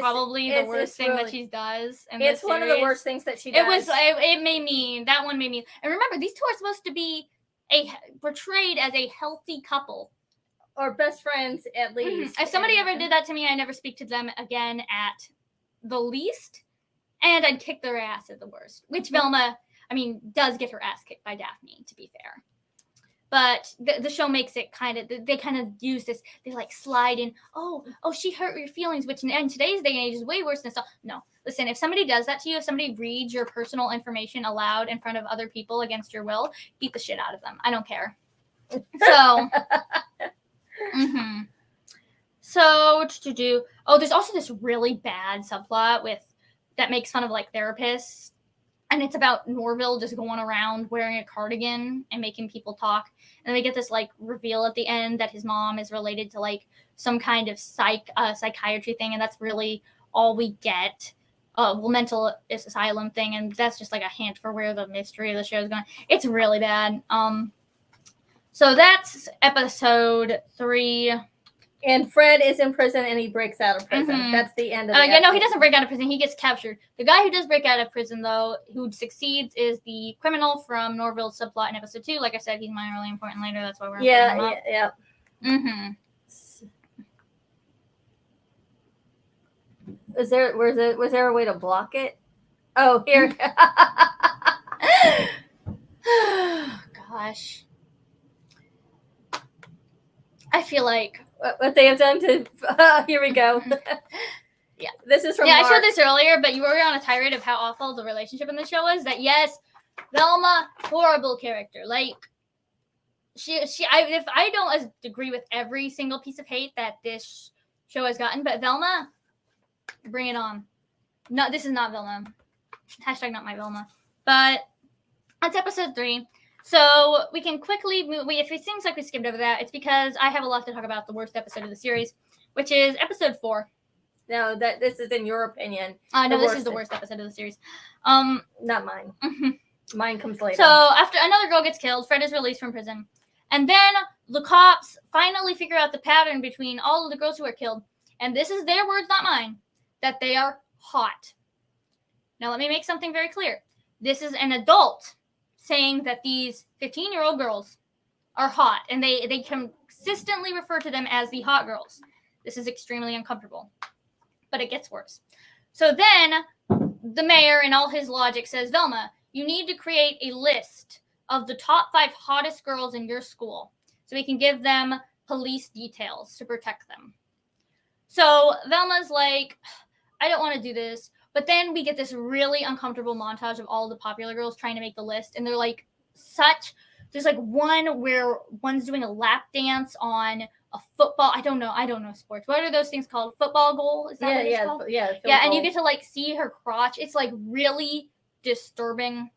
probably the worst thing that she does. It's one of the worst things that she does. It made me, that one made me, and remember, these two are supposed to be portrayed as a healthy couple. Or best friends, at least. If somebody ever did that to me, I never speak to them again at the least, and I'd kick their ass at the worst. Which Velma, does get her ass kicked by Daphne, to be fair. But the show makes it they kind of use this, they like slide in, oh, she hurt your feelings, which in today's day and age is way worse than stuff. No, listen, if somebody does that to you, if somebody reads your personal information aloud in front of other people against your will, beat the shit out of them. I don't care. So, So, what to do? Oh, there's also this really bad subplot that makes fun of like therapists. And it's about Norville just going around wearing a cardigan and making people talk. And we get this like reveal at the end that his mom is related to like some kind of psychiatry thing. And that's really all we get. Mental asylum thing. And that's just like a hint for where the mystery of the show is going. It's really bad. So that's episode 3. And Fred is in prison and he breaks out of prison. That's the end of the episode. No, he doesn't break out of prison. He gets captured. The guy who does break out of prison, though, who succeeds, is the criminal from Norville's subplot in episode 2. Like I said, he's minorly important later. That's why we're Yeah. Was there a way to block it? Oh, here. Gosh. I feel like what they have done to here we go. Yeah, this is from I Mark. showed this earlier, but you were on a tirade of how awful the relationship in the show was. That yes, Velma, horrible character. Like if I don't agree with every single piece of hate that this show has gotten, but Velma, bring it on. No, this is not Velma. Hashtag not my Velma. But that's episode 3. So we can quickly move. If it seems like we skipped over that, it's because I have a lot to talk about the worst episode of the series, which is episode 4. No, this is in your opinion. No, this is the worst episode of the series. Not mine. Mine comes later. So after another girl gets killed, Fred is released from prison, and then the cops finally figure out the pattern between all of the girls who are killed, and this is their words, not mine, that they are hot. Now let me make something very clear. This is an adult saying that these 15-year-old girls are hot, and they consistently refer to them as the hot girls. This is extremely uncomfortable, but it gets worse. So then the mayor, in all his logic, says, Velma, you need to create a list of the top 5 hottest girls in your school so we can give them police details to protect them. So Velma's like, I don't want to do this. But then we get this really uncomfortable montage of all the popular girls trying to make the list. And they're like there's like one where one's doing a lap dance on a football. I don't know sports. What are those things called? Football goal? Is that what it's called? Yeah. Yeah, and you get to like see her crotch. It's like really disturbing.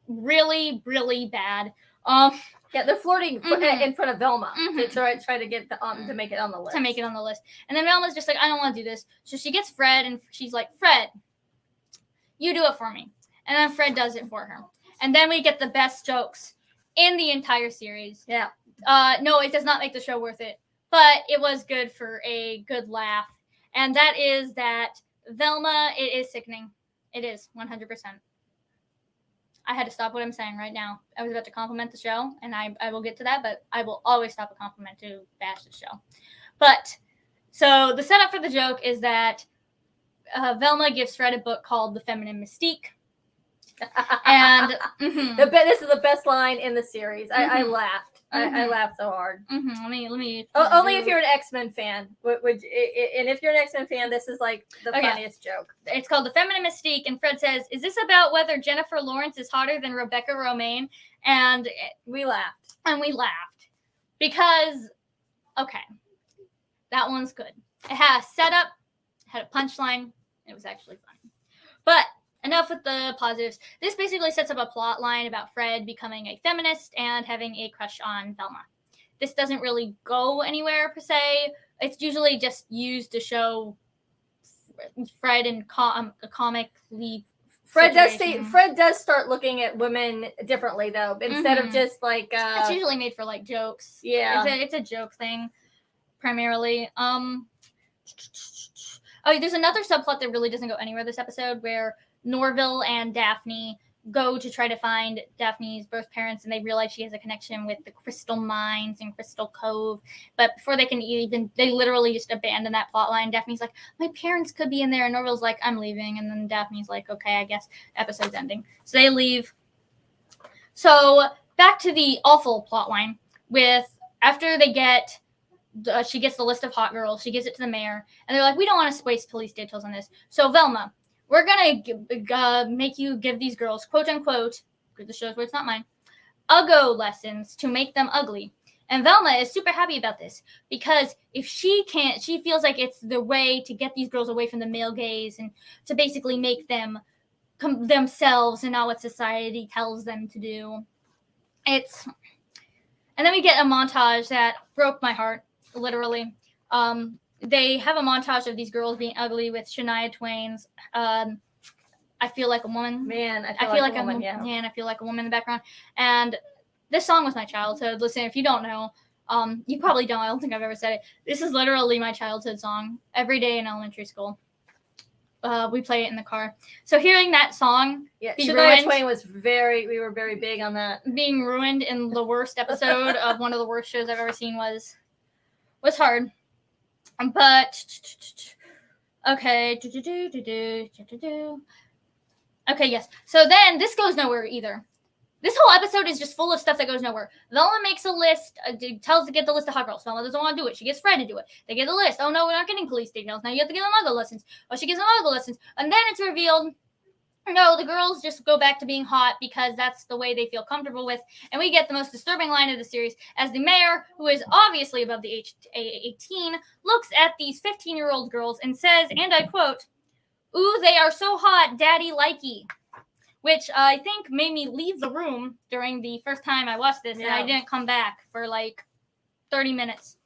Really, really bad. Yeah, they're flirting in front of Velma to try to get to make it on the list. To make it on the list. And then Velma's just like, I don't want to do this. So she gets Fred, and she's like, Fred, you do it for me. And then Fred does it for her. And then we get the best jokes in the entire series. Yeah. No, it does not make the show worth it. But it was good for a good laugh. And that is that Velma, it is sickening. It is, 100%. I had to stop what I'm saying right now. I was about to compliment the show, and I will get to that, but I will always stop a compliment to bash the show. But, so the setup for the joke is that Velma gives Fred a book called The Feminine Mystique, And this is the best line in the series. I Mhm. laughed. I laughed so hard. Let me. Only if you're an X-Men fan. And if you're an X-Men fan, this is like the Okay. funniest joke. It's called The Feminine Mystique, and Fred says, "Is this about whether Jennifer Lawrence is hotter than Rebecca Romaine?" And we laughed. Because, okay, that one's good. It had a setup, had a punchline. It was actually funny. But enough with the positives. This basically sets up a plot line about Fred becoming a feminist and having a crush on Velma. This doesn't really go anywhere per se. It's usually just used to show Fred in a comic lead. Fred does start looking at women differently though, instead of just like it's usually made for like jokes. Yeah, it's a joke thing primarily. There's another subplot that really doesn't go anywhere this episode, where Norville and Daphne go to try to find Daphne's birth parents, and they realize she has a connection with the Crystal Mines and Crystal Cove. But before they can they literally just abandon that plot line. Daphne's like, my parents could be in there, and Norville's like, I'm leaving. And then Daphne's like, okay, I guess episode's ending. So they leave. So back to the awful plot line with after they get she gets the list of hot girls, she gives it to the mayor, and they're like, we don't want to waste police details on this. So Velma, we're gonna make you give these girls, quote unquote, the show's words, not mine, uggo lessons to make them ugly. And Velma is super happy about this because if she can't, she feels like it's the way to get these girls away from the male gaze and to basically make them themselves and not what society tells them to do. And then we get a montage that broke my heart, literally. They have a montage of these girls being ugly with Shania Twain's I Feel Like a Woman. Man, I feel like a woman, yeah. Man, I Feel Like a Woman in the background. And this song was my childhood. Listen, if you don't know, you probably don't. I don't think I've ever said it. This is literally my childhood song. Every day in elementary school. We play it in the car. So hearing that song Shania Twain we were very big on that. Being ruined in the worst episode of one of the worst shows I've ever seen was hard. But okay. Okay, yes. So then this goes nowhere either. This whole episode is just full of stuff that goes nowhere. Velma makes a list, tells to get the list of hot girls. Velma doesn't want to do it. She gets Fred to do it. They get the list. Oh no, we're not getting police details. Now you have to give them uggo lessons. Oh, she gives them uggo lessons. And then it's revealed, no, the girls just go back to being hot because that's the way they feel comfortable with. And we get the most disturbing line of the series as the mayor, who is obviously above the age 18, looks at these 15-year-old girls and says, and I quote, "Ooh, they are so hot, daddy likey." Which I think made me leave the room during the first time I watched this, and I didn't come back for like 30 minutes.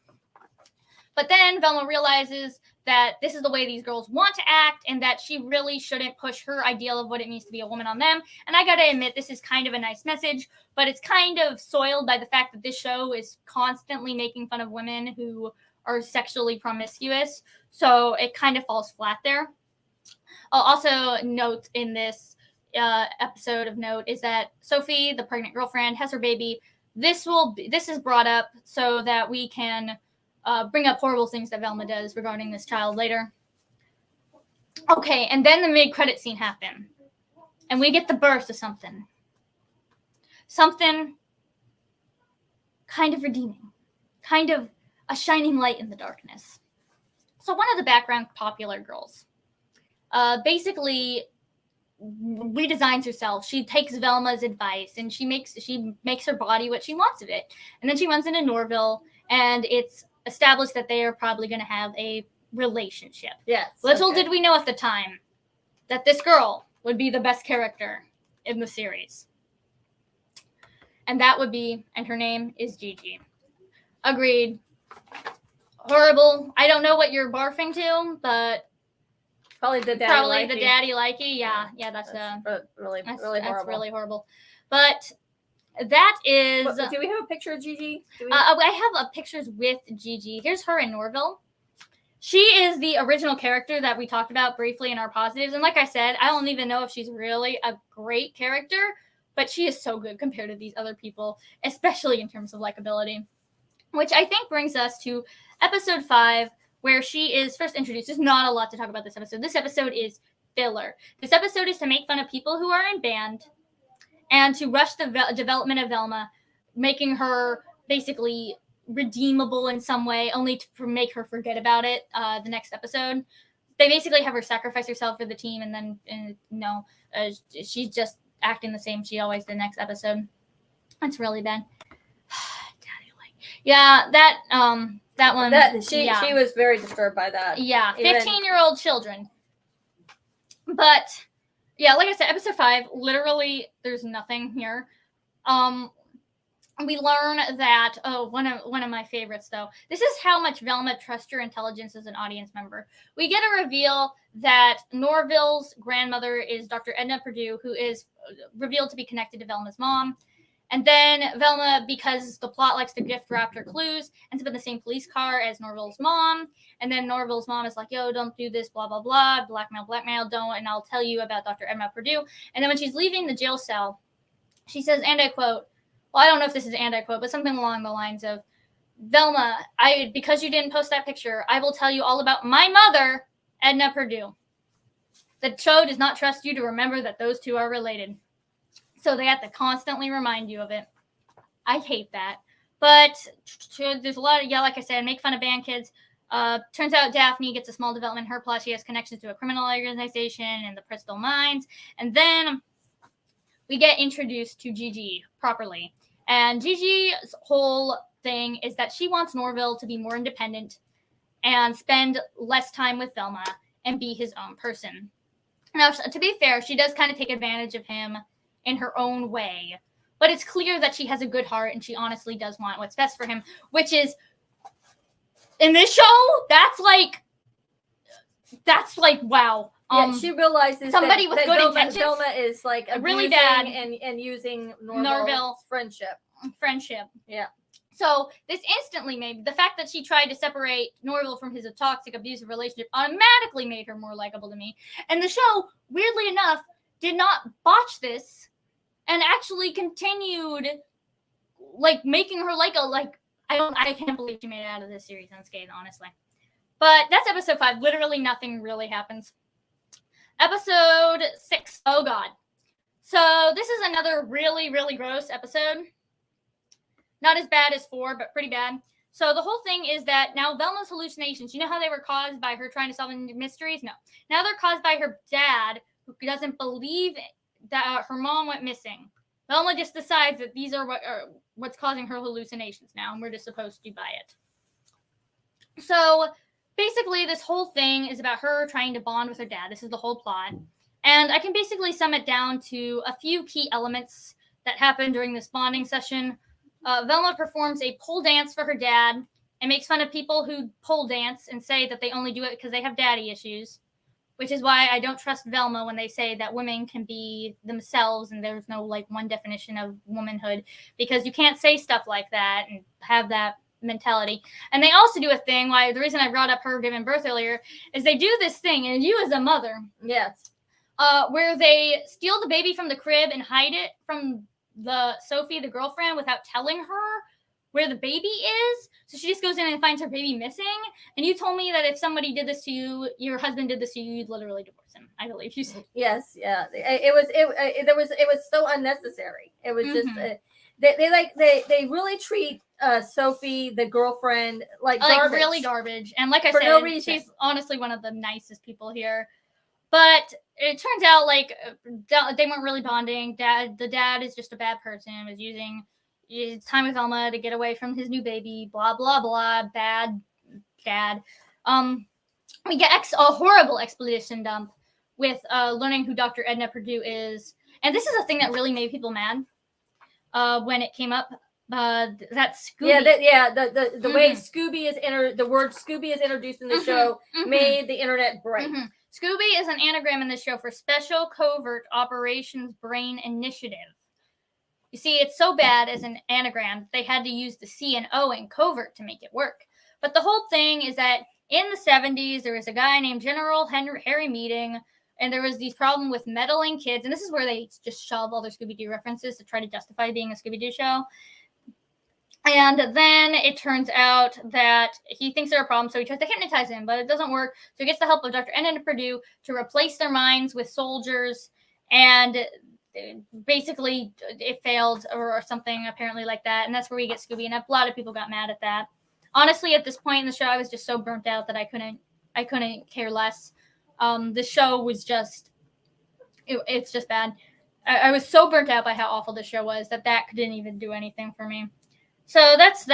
But then Velma realizes that this is the way these girls want to act, and that she really shouldn't push her ideal of what it means to be a woman on them. And I gotta admit, this is kind of a nice message, but it's kind of soiled by the fact that this show is constantly making fun of women who are sexually promiscuous. So it kind of falls flat there. I'll also note in this episode of note is that Sophie, the pregnant girlfriend, has her baby. This is brought up so that we can bring up horrible things that Velma does regarding this child later. Okay, and then the mid-credit scene happened, and we get the birth of something kind of redeeming, kind of a shining light in the darkness. So one of the background popular girls basically redesigns herself. She takes Velma's advice and she makes her body what she wants of it. And then she runs into Norville, and it's established that they are probably going to have a relationship. Yes. Little did we know at the time that this girl would be the best character in the series. And her name is Gigi. Agreed. Horrible. I don't know what you're barfing to, but Probably the daddy likey. Yeah, that's really horrible. That's really horrible. But that is. Do we have a picture of Gigi? I have pictures with Gigi. Here's her in Norville. She is the original character that we talked about briefly in our positives. And like I said, I don't even know if she's really a great character, but she is so good compared to these other people, especially in terms of likability. Which I think brings us to episode 5, where she is first introduced. There's not a lot to talk about this episode. This episode is filler. This episode is to make fun of people who are in band and to rush the development of Velma, making her basically redeemable in some way, only to make her forget about it the next episode. They basically have her sacrifice herself for the team, and then she's just acting the same she always did next episode. That's really bad. Yeah, that one. She was very disturbed by that. Yeah, 15-year-old children. But yeah, like I said, episode 5, literally there's nothing here. We learn that one of my favorites though. This is how much Velma trusts your intelligence as an audience member. We get a reveal that Norville's grandmother is Dr. Edna Purdue, who is revealed to be connected to Velma's mom. And then Velma, because the plot likes to gift wrap her clues, ends up in the same police car as Norville's mom. And then Norville's mom is like, yo, don't do this, blah, blah, blah. Blackmail, don't. And I'll tell you about Dr. Edna Purdue. And then when she's leaving the jail cell, she says, and I quote, well, I don't know if this is and I quote, but something along the lines of, Velma, because you didn't post that picture, I will tell you all about my mother, Edna Purdue. The show does not trust you to remember that those two are related. So they have to constantly remind you of it. I hate that. But there's a lot of, like I said, make fun of band kids. Turns out Daphne gets a small development in her plot. She has connections to a criminal organization in the Bristol mines. And then we get introduced to Gigi properly. And Gigi's whole thing is that she wants Norville to be more independent and spend less time with Velma and be his own person. Now, to be fair, she does kind of take advantage of him in her own way, but it's clear that she has a good heart and she honestly does want what's best for him, which is in this show, that's like wow. She realizes somebody with good intentions. Velma is like really bad and using Norville's friendship. Yeah. So this instantly made the fact that she tried to separate Norville from his toxic, abusive relationship automatically made her more likable to me. And the show, weirdly enough, did not botch this and actually continued like making her I can't believe she made it out of this series unscathed, honestly. But that's episode 5. Literally nothing really happens. Episode 6. Oh god. So this is another really, really gross episode. Not as bad as 4, but pretty bad. So the whole thing is that now Velma's hallucinations, you know how they were caused by her trying to solve mysteries? No. Now they're caused by her dad, who doesn't believe that her mom went missing. Velma just decides that these are what's causing her hallucinations now, and we're just supposed to buy it. So basically, this whole thing is about her trying to bond with her dad. This is the whole plot. And I can basically sum it down to a few key elements that happen during this bonding session. Velma performs a pole dance for her dad and makes fun of people who pole dance and say that they only do it because they have daddy issues, which is why I don't trust Velma when they say that women can be themselves and there's no one definition of womanhood, because you can't say stuff like that and have that mentality. And they also do a thing, the reason I brought up her giving birth earlier is they do this thing, and you as a mother, yes, where they steal the baby from the crib and hide it from Sophie, the girlfriend, without telling her where the baby is. So she just goes in and finds her baby missing. And you told me that if somebody did this to you, your husband did this to you, you'd literally divorce him. I believe you said. Yes, yeah. It was so unnecessary. It was just they really treat Sophie, the girlfriend, like garbage. Really garbage. And like I said, no reason. She's honestly one of the nicest people here. But it turns out they weren't really bonding. The dad is just a bad person. Was using his time with Velma to get away from his new baby. Blah blah blah. Bad dad. We get a horrible exposition dump with learning who Dr. Edna Purdue is, and this is a thing that really made people mad when it came up. That Scooby. The way Scooby is the word Scooby is introduced in the show made the internet break. Scooby is an anagram in this show for Special Covert Operations Brain Initiative. You see, it's so bad as an anagram, they had to use the C and O in covert to make it work. But the whole thing is that in the 70s, there was a guy named General Harry Meeting, and there was these problem with meddling kids. And this is where they just shove all their Scooby Doo references to try to justify being a Scooby Doo show. And then it turns out that he thinks they're a problem, so he tries to hypnotize him, but it doesn't work. So he gets the help of Dr. Enna Purdue to replace their minds with soldiers, and basically it failed or something apparently like that. And that's where we get Scooby, and a lot of people got mad at that. Honestly, at this point in the show, I was just so burnt out that I couldn't care less. The show was just, it's just bad. I was so burnt out by how awful the show was that didn't even do anything for me. So that's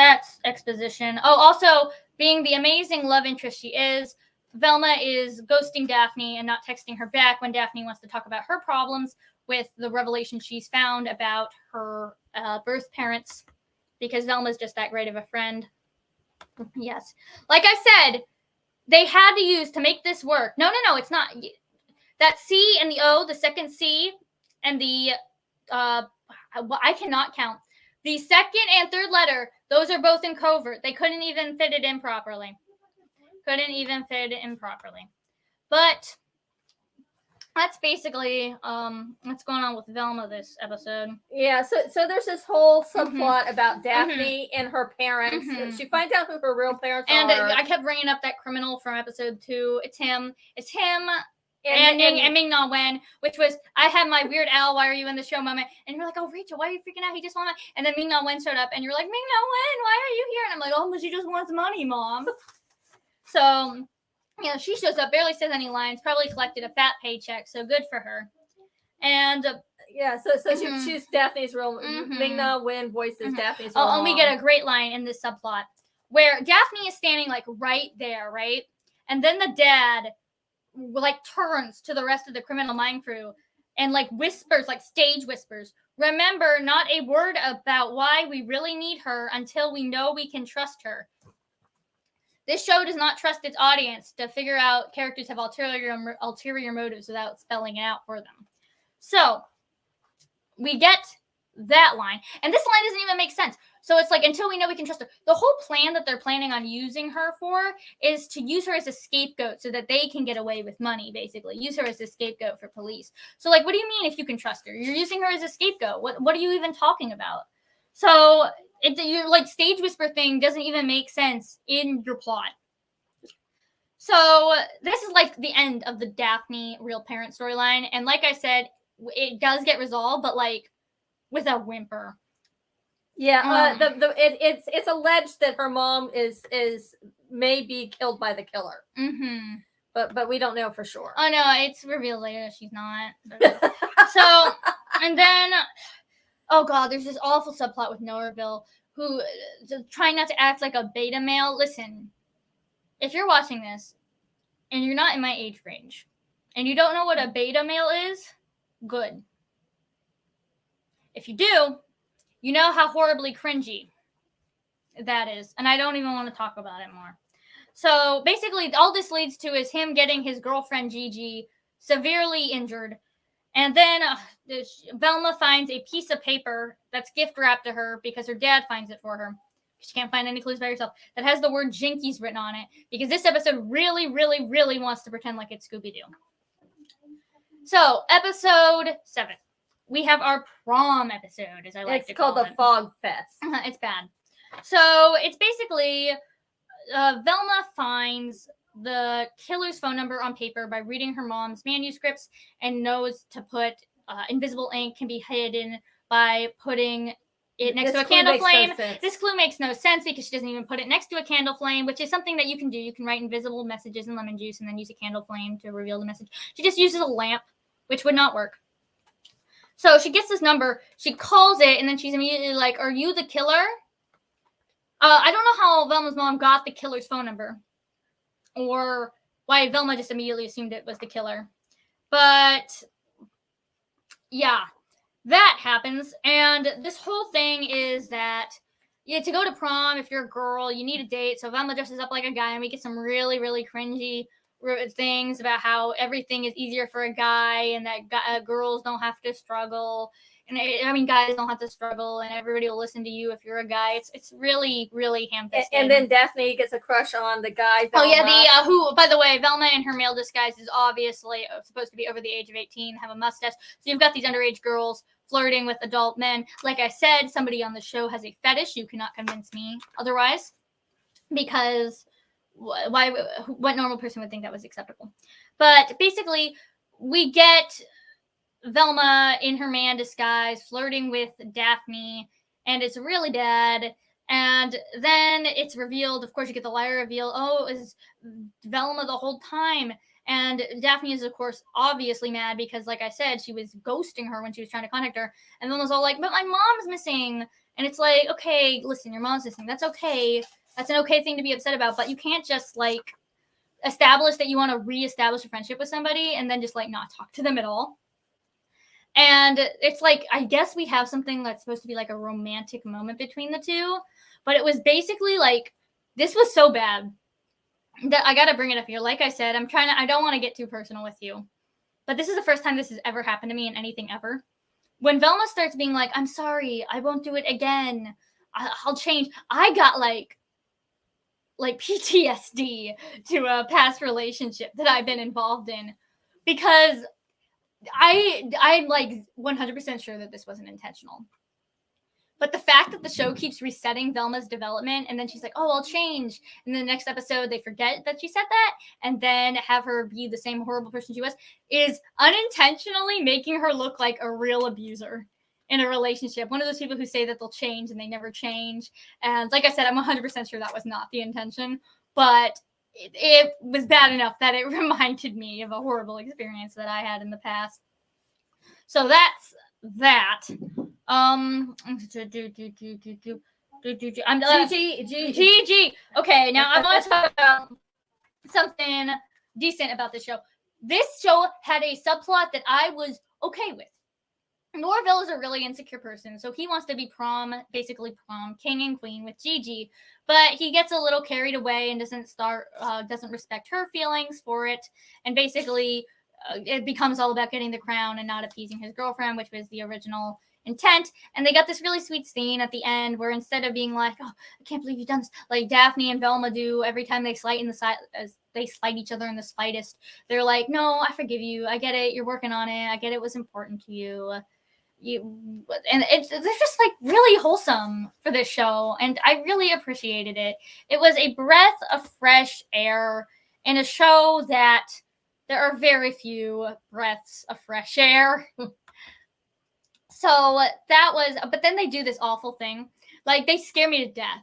exposition. Oh, also, being the amazing love interest she is, Velma is ghosting Daphne and not texting her back when Daphne wants to talk about her problems with the revelation she's found about her birth parents, because Velma's just that great of a friend. Yes. Like I said, they had to use to make this work. No, it's not. That C and the O, the second C, and the, I cannot count. The second and third letter, those are both in covert. They couldn't even fit it in properly. But that's basically what's going on with Velma this episode. Yeah, so there's this whole subplot about Daphne and her parents. She finds out who her real parents are. And I kept bringing up that criminal from episode 2. It's him. And Ming Na Wen, which was, I had my weird Al, why are you in the show moment, and you're like, oh, Rachel, why are you freaking out? He just wanted, and then Ming Na Wen showed up, and you're like, Ming Na Wen, why are you here? And I'm like, oh, but she just wants money, Mom. So, she shows up, barely says any lines, probably collected a fat paycheck, so good for her. And so she's Daphne's real. Ming Na Wen voices Daphne's real. And we get a great line in this subplot where Daphne is standing like right there, right, and then the dad like turns to the rest of the criminal mind crew and like whispers, like stage whispers, remember, not a word about why we really need her until we know we can trust her. This show does not trust its audience to figure out characters have ulterior motives without spelling it out for them. So we get that line, and this line doesn't even make sense. So it's like, until we know we can trust her. The whole plan that they're planning on using her for is to use her as a scapegoat so that they can get away with money, basically. Use her as a scapegoat for police. So, like, what do you mean if you can trust her? You're using her as a scapegoat. What are you even talking about? So, your, like, stage whisper thing doesn't even make sense in your plot. So, this is, like, the end of the Daphne real parent storyline. And like I said, it does get resolved, but, like, with a whimper. Yeah, it's alleged that her mom is may be killed by the killer. But we don't know for sure. Oh no, it's revealed later that she's not. So, and then, oh god, there's this awful subplot with Norville who trying not to act like a beta male. Listen, if you're watching this and you're not in my age range and you don't know what a beta male is, good. If you do, you know how horribly cringy that is. And I don't even want to talk about it more. So basically, all this leads to is him getting his girlfriend, Gigi, severely injured. And then Velma finds a piece of paper that's gift wrapped to her because her dad finds it for her. She can't find any clues by herself. That has the word Jinkies written on it. Because this episode really, really, really wants to pretend like it's Scooby Doo. So, episode 7. We have our prom episode, as I like to call it. It's called the Fog Fest. It's bad. So it's basically Velma finds the killer's phone number on paper by reading her mom's manuscripts and knows to put invisible ink can be hidden by putting it next to a candle flame. This clue makes no sense because she doesn't even put it next to a candle flame, which is something that you can do. You can write invisible messages in lemon juice and then use a candle flame to reveal the message. She just uses a lamp, which would not work. So she gets this number, she calls it, and then she's immediately like, are you the killer? I don't know how Velma's mom got the killer's phone number, or why Velma just immediately assumed it was the killer. But, yeah, that happens, and this whole thing is that, to go to prom, if you're a girl, you need a date, so Velma dresses up like a guy, and we get some really, really cringy things about how everything is easier for a guy and that girls don't have to struggle, and guys don't have to struggle, and everybody will listen to you if you're a guy. It's really, really ham-fisted. And then Daphne gets a crush on the guy, Velma. Oh yeah, who, by the way, Velma in her male disguise is obviously supposed to be over the age of 18, have a mustache. So you've got these underage girls flirting with adult men. Like I said, somebody on the show has a fetish. You cannot convince me otherwise, because why? What normal person would think that was acceptable? But basically, we get Velma in her man disguise flirting with Daphne, and it's really bad. And then it's revealed, of course, you get the liar reveal. Oh, it was Velma the whole time. And Daphne is, of course, obviously mad because, like I said, she was ghosting her when she was trying to contact her. And Velma's all like, but my mom's missing. And it's like, okay, listen, your mom's missing. That's okay. That's an okay thing to be upset about. But you can't just, like, establish that you want to reestablish a friendship with somebody and then just, like, not talk to them at all. And it's like, I guess we have something that's supposed to be like a romantic moment between the two. But it was basically like, this was so bad that I got to bring it up here. Like I said, I don't want to get too personal with you. But this is the first time this has ever happened to me in anything ever. When Velma starts being like, I'm sorry, I won't do it again. I'll change. I got like PTSD to a past relationship that I've been involved in, because I'm like 100% sure that this wasn't intentional. But the fact that the show keeps resetting Velma's development, and then she's like, oh, I'll change. And then the next episode, they forget that she said that, and then have her be the same horrible person she was, is unintentionally making her look like a real abuser in a relationship. One of those people who say that they'll change and they never change. And like I said, I'm 100% sure that was not the intention. But it was bad enough that it reminded me of a horrible experience that I had in the past. So that's that. I'm GG. Okay, now I want to talk about something decent about this show. This show had a subplot that I was okay with. Norville is a really insecure person, so he wants to be basically prom king and queen with Gigi, but he gets a little carried away and doesn't respect her feelings for it, and basically it becomes all about getting the crown and not appeasing his girlfriend, which was the original intent. And they got this really sweet scene at the end where instead of being like, oh, I can't believe you've done this, like Daphne and Velma do every time they slight each other in the slightest, they're like, no, I forgive you, I get it, you're working on it, I get it was important to you. And they're just like really wholesome for this show, and I really appreciated it. It was a breath of fresh air in a show that there are very few breaths of fresh air. So that was, but then they do this awful thing. Like, they scare me to death.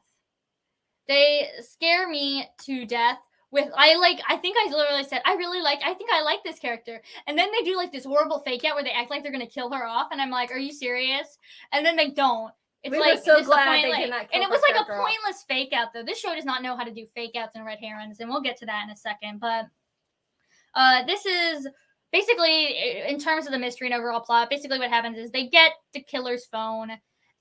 They scare me to death with, I think I literally said, I think I like this character. And then they do like this horrible fake out where they act like they're going to kill her off. And I'm like, are you serious? And then they don't. It's we like, were so glad they did not kill and it was like a off. pointless fake out though. This show does not know how to do fake outs and red herrings. And we'll get to that in a second. But this is basically, in terms of the mystery and overall plot, basically what happens is they get the killer's phone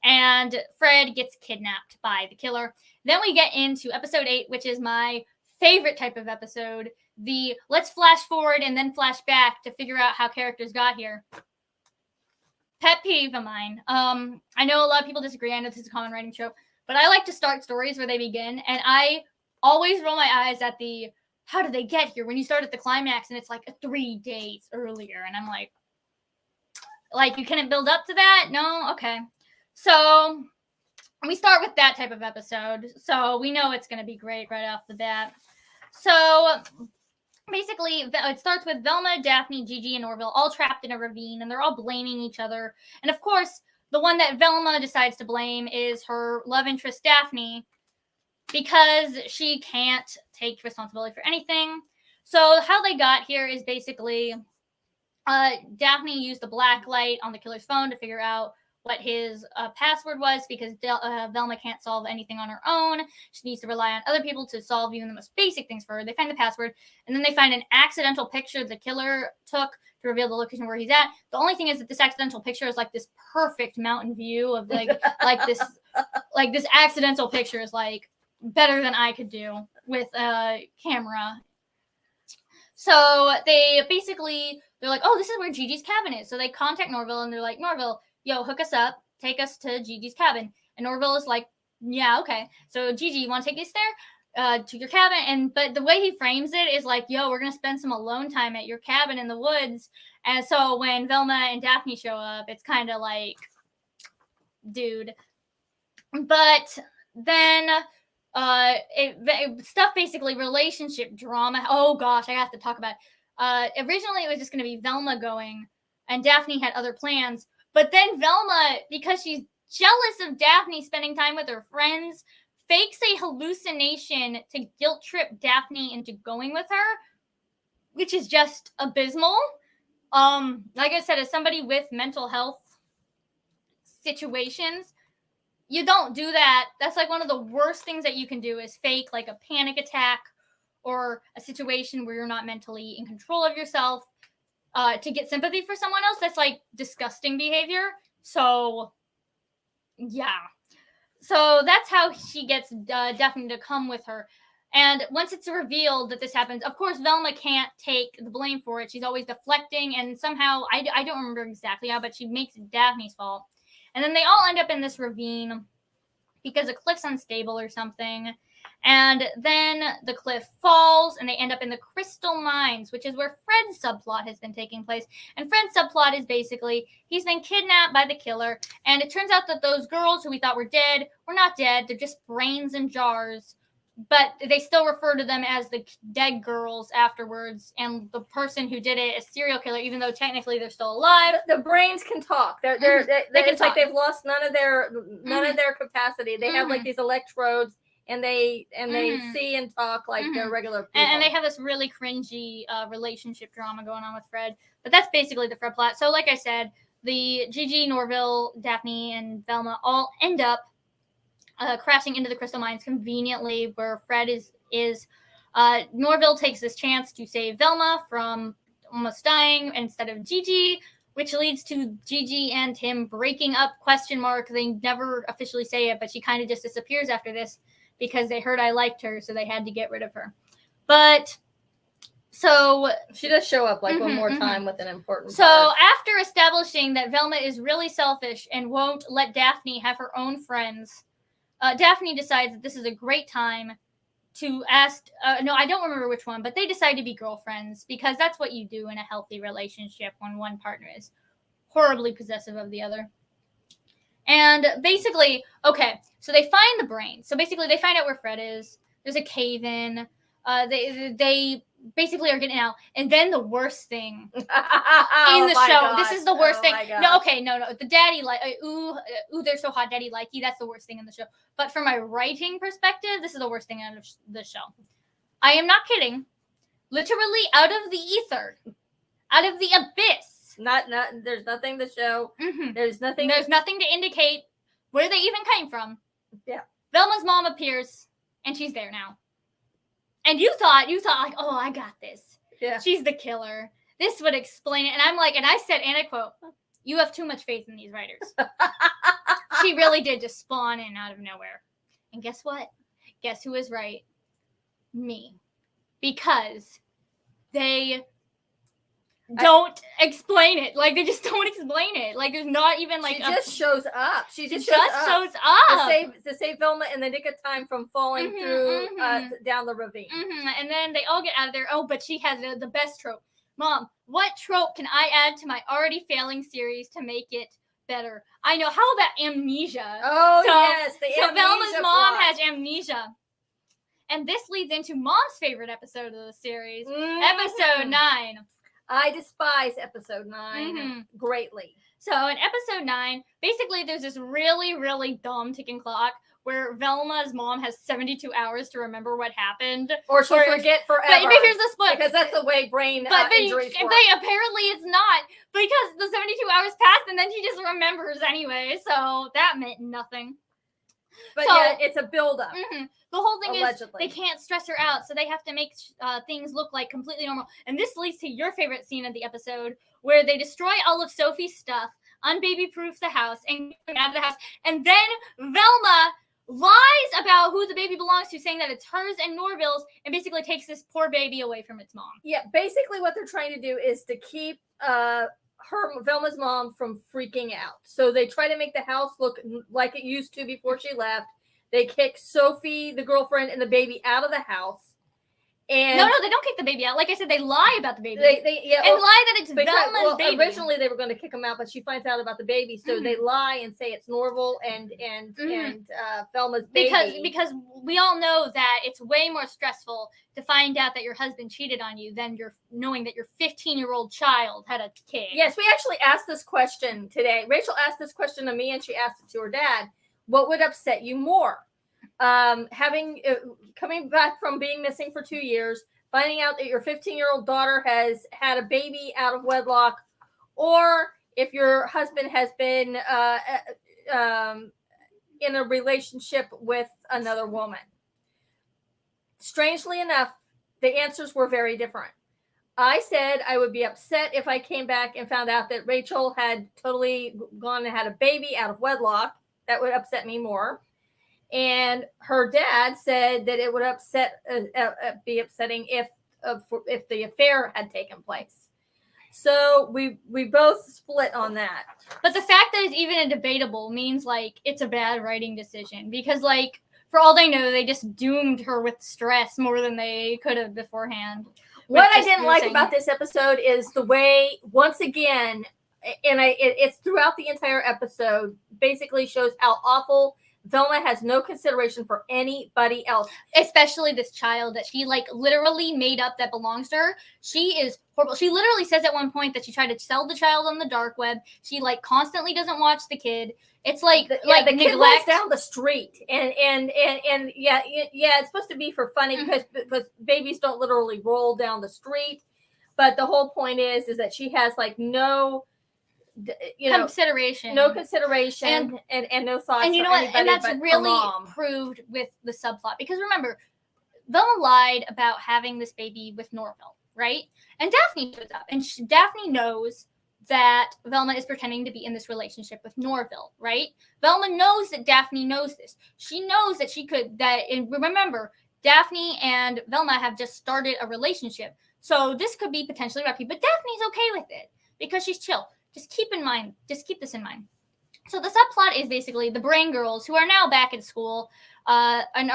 and Fred gets kidnapped by the killer. Then we get into episode 8, which is my favorite type of episode. The let's flash forward and then flash back to figure out how characters got here. Pet peeve of mine. I know a lot of people disagree. I know this is a common writing show, but I like to start stories where they begin, and I always roll my eyes at the how did they get here when you start at the climax and it's like 3 days earlier, and I'm like you couldn't build up to that? No? Okay. So we start with that type of episode, so we know it's going to be great right off the bat. So basically, it starts with Velma, Daphne, Gigi, and Norville all trapped in a ravine, and they're all blaming each other. And of course, the one that Velma decides to blame is her love interest, Daphne, because she can't take responsibility for anything. So how they got here is basically Daphne used the black light on the killer's phone to figure out what his password was, because Velma can't solve anything on her own. She needs to rely on other people to solve even the most basic things for her. They find the password, and then they find an accidental picture the killer took to reveal the location where he's at. The only thing is that this accidental picture is like this perfect mountain view of like this accidental picture is like better than I could do with a camera. So they're like, oh, this is where Gigi's cabin is. So they contact Norville, and they're like, Norville, yo, hook us up, take us to Gigi's cabin. And Norville is like, yeah, okay. So Gigi, you want to take us there to your cabin? But the way he frames it is like, yo, we're going to spend some alone time at your cabin in the woods. And so when Velma and Daphne show up, it's kind of like, dude. But then stuff basically relationship drama. Oh gosh, I have to talk about it. Originally it was just going to be Velma going, and Daphne had other plans. But then Velma, because she's jealous of Daphne spending time with her friends, fakes a hallucination to guilt trip Daphne into going with her, which is just abysmal. Like I said, as somebody with mental health situations, you don't do that. That's like one of the worst things that you can do is fake like a panic attack or a situation where you're not mentally in control of yourself to get sympathy for someone else. That's like disgusting behavior. So yeah. So that's how she gets Daphne to come with her. And once it's revealed that this happens, of course, Velma can't take the blame for it. She's always deflecting, and somehow, I don't remember exactly how, but she makes it Daphne's fault. And then they all end up in this ravine because a cliff's unstable or something. And then the cliff falls, and they end up in the crystal mines, which is where Fred's subplot has been taking place. And Fred's subplot is basically, he's been kidnapped by the killer, and it turns out that those girls who we thought were dead were not dead. They're just brains in jars. But they still refer to them as the dead girls afterwards, and the person who did it is serial killer, even though technically they're still alive. The brains can talk. They it's like they've lost none of their capacity. They have like these electrodes, and they see and talk like they're regular people. And they have this really cringy relationship drama going on with Fred. But that's basically the Fred plot. So like I said, the Gigi, Norville, Daphne, and Velma all end up crashing into the crystal mines conveniently where Fred is. Norville takes this chance to save Velma from almost dying instead of Gigi, which leads to Gigi and him breaking up, ? They never officially say it, but she kind of just disappears after this because they heard I liked her, so they had to get rid of her. But so she does show up like one more time with an important So part. After establishing that Velma is really selfish and won't let Daphne have her own friends, Daphne decides that this is a great time to ask, no, I don't remember which one, but they decide to be girlfriends because that's what you do in a healthy relationship when one partner is horribly possessive of the other. And basically, okay, so they find the brain. So basically they find out where Fred is. There's a cave-in. They basically are getting out. And then the worst thing in the show. God. This is the worst thing. No, The daddy ooh, they're so hot, daddy likey. That's the worst thing in the show. But from my writing perspective, this is the worst thing out of the show. I am not kidding. Literally out of the ether, out of the abyss. Not. There's nothing to show. There's nothing. There's nothing to indicate where they even came from. Yeah. Velma's mom appears, and she's there now. And you thought like, oh, I got this. Yeah. She's the killer. This would explain it. And I'm like, and I said, and I quote, you have too much faith in these writers. She really did just spawn in out of nowhere. And guess what? Guess who was right? Me. Because they don't explain it. Like, they just don't explain it. Like, there's not even like she just shows up. She just shows up to save Velma in the nick of time from falling through down the ravine. And then they all get out of there. Oh, but she has the best trope. Mom, what trope can I add to my already failing series to make it better? I know. How about amnesia? Oh, yes. So Velma's mom has amnesia. And this leads into Mom's favorite episode of the series, episode 9. I despise episode 9 greatly. So in episode 9, basically there's this really, really dumb ticking clock where Velma's mom has 72 hours to remember what happened. Or she'll forget forever. But here's the split. Because that's the way brain injuries work. But apparently it's not. Because the 72 hours passed and then she just remembers anyway. So that meant nothing. But yeah, it's a buildup. The whole thing allegedly is they can't stress her out, so they have to make things look like completely normal. And this leads to your favorite scene of the episode, where they destroy all of Sophie's stuff, unbaby-proof the house, and get out of the house. And then Velma lies about who the baby belongs to, saying that it's hers and Norville's, and basically takes this poor baby away from its mom. Yeah, basically what they're trying to do is to keep Velma's mom from freaking out. So they try to make the house look like it used to before she left. They kick Sophie, the girlfriend, and the baby out of the house. And no, they don't kick the baby out. Like I said, they lie about the baby. They and lie that it's Velma's baby. Originally, they were going to kick him out, but she finds out about the baby, so they lie and say it's Norval and Velma's baby. Because we all know that it's way more stressful to find out that your husband cheated on you than knowing that your 15-year-old child had a kid. Yes, we actually asked this question today. Rachel asked this question to me, and she asked it to her dad. What would upset you more? Coming back from being missing for 2 years, finding out that your 15-year-old daughter has had a baby out of wedlock, or if your husband has been in a relationship with another woman. Strangely enough, the answers were very different. I said I would be upset if I came back and found out that Rachel had totally gone and had a baby out of wedlock. That would upset me more. And her dad said that it would be upsetting if the affair had taken place. So we both split on that. But the fact that it's even a debatable means like it's a bad writing decision, because like for all they know, they just doomed her with stress more than they could have beforehand. What I didn't like about this episode is the way, once again, and it's throughout the entire episode, basically shows how awful Velma has no consideration for anybody else. Especially this child that she like literally made up that belongs to her. She is horrible. She literally says at one point that she tried to sell the child on the dark web. She like constantly doesn't watch the kid. It's like the neglect. Kid lives down the street, and yeah, it's supposed to be for funny because babies don't literally roll down the street. But the whole point is that she has like no consideration and no thoughts. And you know what? And that's really proved with the subplot, because remember, Velma lied about having this baby with Norval, right? And Daphne shows up, and Daphne knows that Velma is pretending to be in this relationship with Norval, right? Velma knows that Daphne knows this. She knows that and remember, Daphne and Velma have just started a relationship. So this could be potentially rocky, but Daphne's okay with it because she's chill. Just keep this in mind. So the subplot is basically the Brain Girls, who are now back at school, and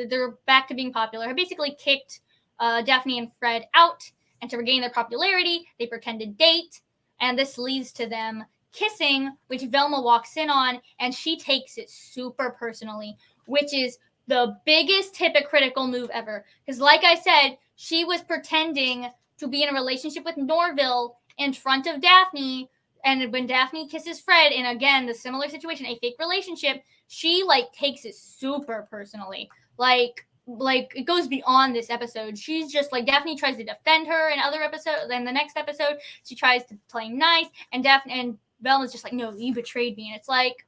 they're back to being popular, have basically kicked Daphne and Fred out, and to regain their popularity, they pretend to date, and this leads to them kissing, which Velma walks in on, and she takes it super personally, which is the biggest hypocritical move ever. Because like I said, she was pretending to be in a relationship with Norval in front of Daphne, and when Daphne kisses Fred, and again, the similar situation, a fake relationship, she like takes it super personally. Like it goes beyond this episode. She's just like, Daphne tries to defend her in other episodes. Then the next episode, she tries to play nice, and Daphne and Velma's just like, no, you betrayed me. And it's like,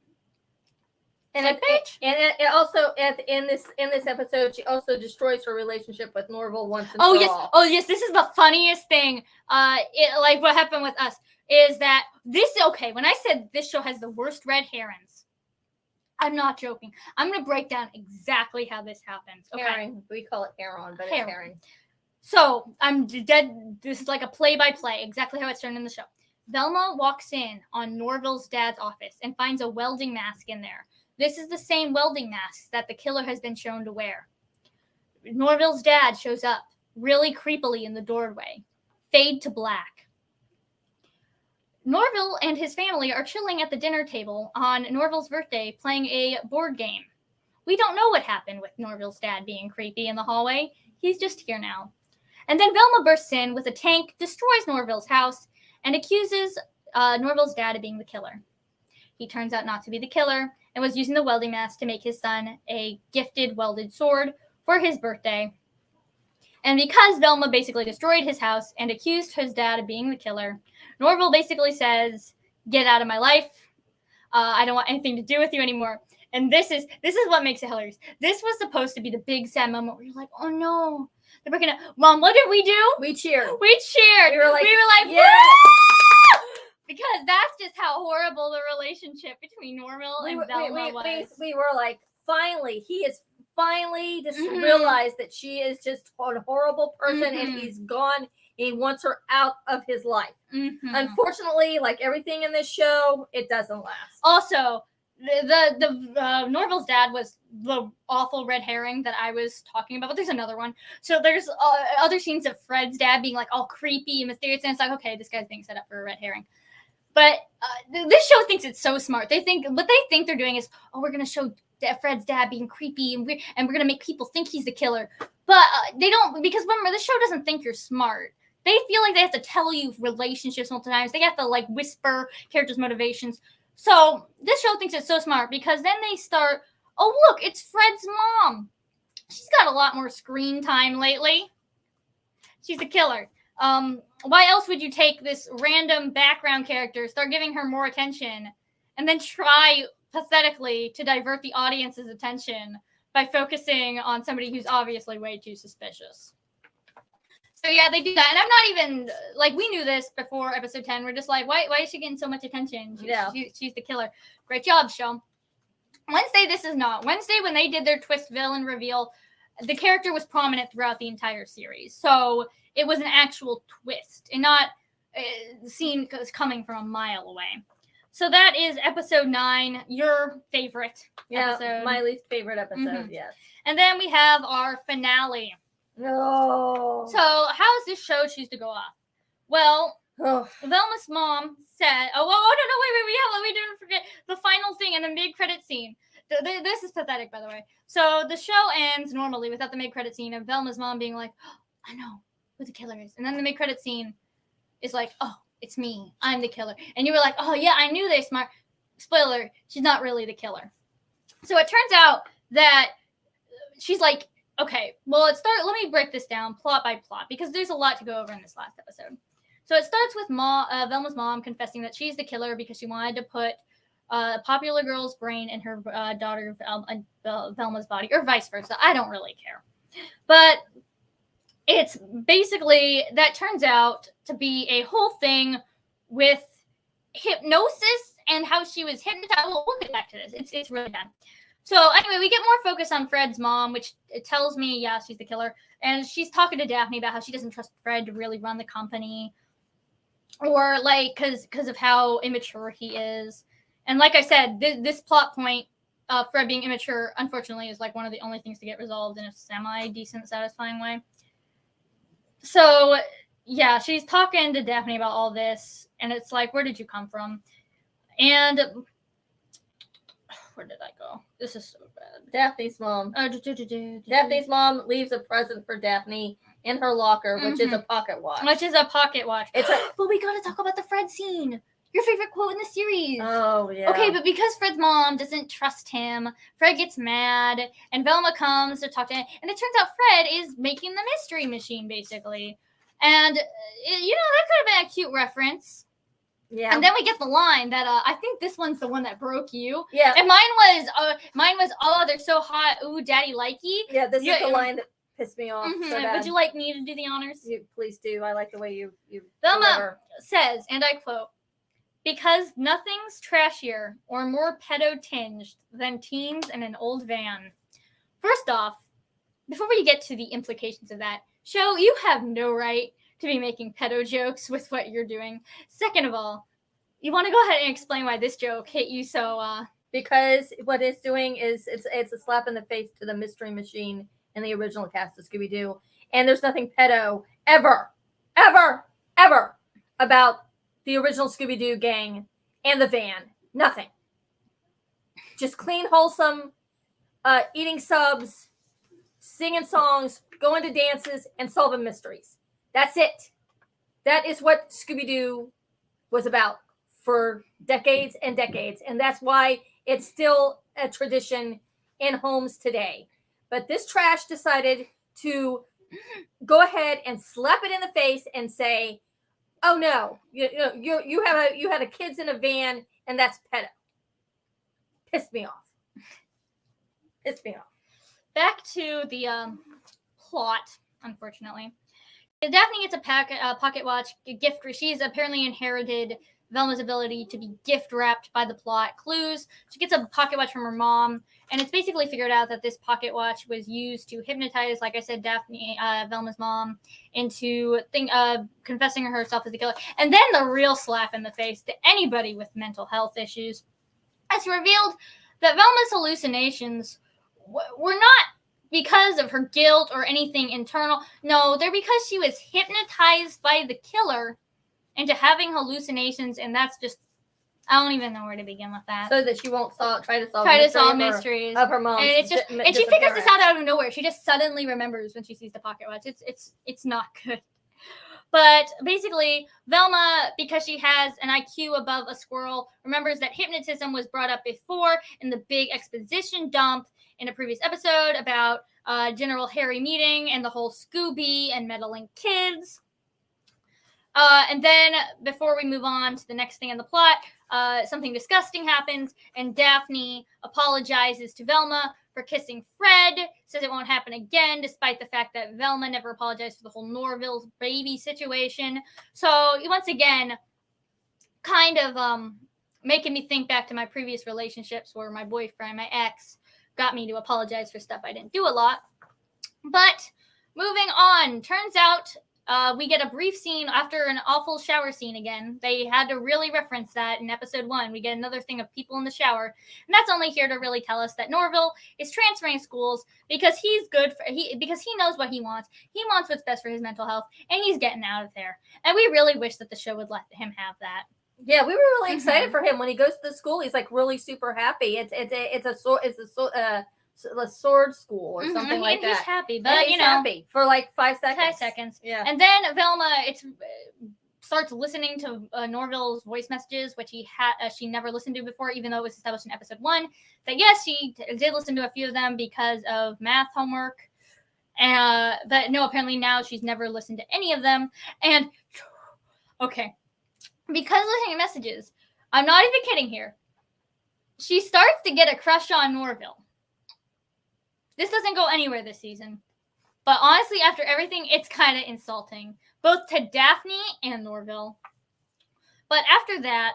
bitch. And it also in this episode, she also destroys her relationship with Norval once and for all. Oh yes, this is the funniest thing. Like what happened with us is that when I said this show has the worst red herrings, I'm not joking. I'm gonna break down exactly how this happens. Okay. Herring. We call it heron, but it's herring. So I'm dead. This is like a play-by-play, exactly how it's turned in the show. Velma walks in on Norval's dad's office and finds a welding mask in there. This is the same welding mask that the killer has been shown to wear. Norval's dad shows up really creepily in the doorway. Fade to black. Norval and his family are chilling at the dinner table on Norval's birthday playing a board game. We don't know what happened with Norval's dad being creepy in the hallway. He's just here now. And then Velma bursts in with a tank, destroys Norval's house, and accuses Norval's dad of being the killer. He turns out not to be the killer and was using the welding mask to make his son a gifted welded sword for his birthday. And because Velma basically destroyed his house and accused his dad of being the killer, Norval basically says, get out of my life. I don't want anything to do with you anymore. And this is what makes it hilarious. This was supposed to be the big sad moment where you're like, oh no, they're breaking up. Mom, what did we do? We cheered. We cheered. We were like, yeah. Because that's just how horrible the relationship between Norval and Velma was. We were like, finally, he is finally just realized that she is just a horrible person and he's gone. He wants her out of his life. Unfortunately, like everything in this show, it doesn't last. Also, the Norville's dad was the awful red herring that I was talking about, but there's another one. So there's other scenes of Fred's dad being like all creepy and mysterious, and it's like, okay, this guy's being set up for a red herring. But this show thinks it's so smart. They think what they think they're doing is, oh, we're gonna show Fred's dad being creepy, and we're gonna make people think he's the killer. But they don't, because remember, this show doesn't think you're smart. They feel like they have to tell you relationships multiple times. They have to like whisper characters' motivations. So this show thinks it's so smart because then they start, oh, look, it's Fred's mom. She's got a lot more screen time lately. She's the killer. Why else would you take this random background character, start giving her more attention, and then try pathetically to divert the audience's attention by focusing on somebody who's obviously way too suspicious? So yeah, they do that, and I'm not even like, we knew this before episode 10. We're just like, why is she getting so much attention? She's the killer. Great job, show. Wednesday, this is not Wednesday. When they did their twist villain reveal, the character was prominent throughout the entire series, so it was an actual twist and not seen coming from a mile away. So that is episode 9, your favorite episode. My least favorite episode. Yes. And then we have our finale. No. So how does this show choose to go off? Well, Velma's mom said, no, we didn't forget the final thing in the mid-credit scene. This is pathetic, by the way. So the show ends normally without the mid-credit scene of Velma's mom being like, oh, I know who the killer is. And then the mid-credit scene is like, oh, it's me. I'm the killer. And you were like, oh, yeah, I knew they smart. Spoiler, she's not really the killer. So it turns out that she's like, okay, well, let me break this down plot by plot because there's a lot to go over in this last episode. So it starts with Velma's mom confessing that she's the killer because she wanted to put a popular girl's brain in her daughter Velma's body, or vice versa. I don't really care. But it's basically, that turns out to be a whole thing with hypnosis and how she was hypnotized. We'll get back to this. It's really bad. So anyway, we get more focus on Fred's mom, which tells me, yeah, she's the killer. And she's talking to Daphne about how she doesn't trust Fred to really run the company. Or like, because of how immature he is. And like I said, this plot point, Fred being immature, unfortunately, is like one of the only things to get resolved in a semi-decent, satisfying way. So, yeah, she's talking to Daphne about all this. And it's like, where did you come from? And where did I go? This is so bad. Daphne's mom. Daphne's mom leaves a present for Daphne in her locker, which is a pocket watch. But we gotta talk about the Fred scene. Your favorite quote in the series. Oh, yeah. Okay, but because Fred's mom doesn't trust him, Fred gets mad, and Velma comes to talk to him, and it turns out Fred is making the mystery machine, basically. And, that could have been a cute reference. Yeah. And then we get the line that I think this one's the one that broke you. Yeah. And mine was oh, they're so hot, ooh, daddy likey. Yeah, this is the line that pissed me off. So bad. Would you like me to do the honors? Please do. I like the way you Velma deliver. says, and I quote, because nothing's trashier or more pedo-tinged than teens in an old van. First off, before we get to the implications of that, show, you have no right to be making pedo jokes with what you're doing. Second of all, you want to go ahead and explain why this joke hit you so because what it's doing is it's a slap in the face to the mystery machine in the original cast of Scooby Doo. And there's nothing pedo ever about the original Scooby Doo gang and the van. Nothing. Just clean, wholesome, eating subs, singing songs, going to dances, and solving mysteries. That's it. That is what Scooby Doo was about for decades and decades. And that's why it's still a tradition in homes today. But this trash decided to go ahead and slap it in the face and say, oh no, you had a kids in a van and that's pedo. Pissed me off. Back to the plot, unfortunately. Daphne gets a pocket watch, a gift. She's apparently inherited Velma's ability to be gift wrapped by the plot clues. She gets a pocket watch from her mom, and it's basically figured out that this pocket watch was used to hypnotize, like I said, Daphne, Velma's mom, into confessing herself as the killer. And then the real slap in the face to anybody with mental health issues. It's revealed that Velma's hallucinations were not because of her guilt or anything internal. No, they're because she was hypnotized by the killer into having hallucinations, and that's just, I don't even know where to begin with that. So that she won't try to solve mysteries of her mom's and it's just, and she figures this out of nowhere. She just suddenly remembers when she sees the pocket watch. It's not good. But basically, Velma, because she has an IQ above a squirrel, remembers that hypnotism was brought up before in the big exposition dump in a previous episode about General Harry meeting and the whole Scooby and meddling kids. And then, before we move on to the next thing in the plot, something disgusting happens, and Daphne apologizes to Velma for kissing Fred, says it won't happen again, despite the fact that Velma never apologized for the whole Norville's baby situation. So, once again, kind of making me think back to my previous relationships where my boyfriend, my ex, got me to apologize for stuff I didn't do a lot. But, moving on, turns out we get a brief scene after an awful shower scene again. They had to really reference that in episode 1. We get another thing of people in the shower. And that's only here to really tell us that Norville is transferring schools because because he knows what he wants. He wants what's best for his mental health, and he's getting out of there. And we really wish that the show would let him have that. Yeah, we were really excited for him when he goes to the school. He's like really super happy. It's a sword school or something like that. He's happy, but he's happy for like 5 seconds. 5 seconds. Yeah. And then Velma starts listening to Norville's voice messages, which she never listened to before, even though it was established in episode 1. That yes, she did listen to a few of them because of math homework. But no, apparently now she's never listened to any of them. And okay, because listening to messages, I'm not even kidding here. She starts to get a crush on Norville. This doesn't go anywhere this season. But honestly, after everything, it's kind of insulting. Both to Daphne and Norville. But after that,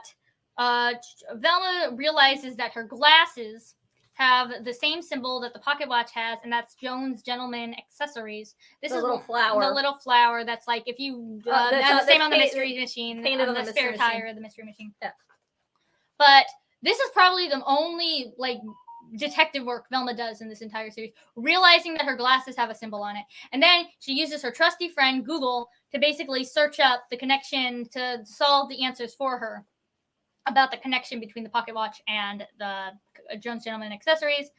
Velma realizes that her glasses have the same symbol that the pocket watch has, and that's Jones Gentleman Accessories. This is little flower. The little flower that's like, if you... that's the same on the mystery machine. Painted on the spare tire of the mystery machine. Yeah. But this is probably the only, detective work Velma does in this entire series, realizing that her glasses have a symbol on it. And then she uses her trusty friend Google to basically search up the connection to solve the answers for her about the connection between the pocket watch and the Jones Gentleman Accessories.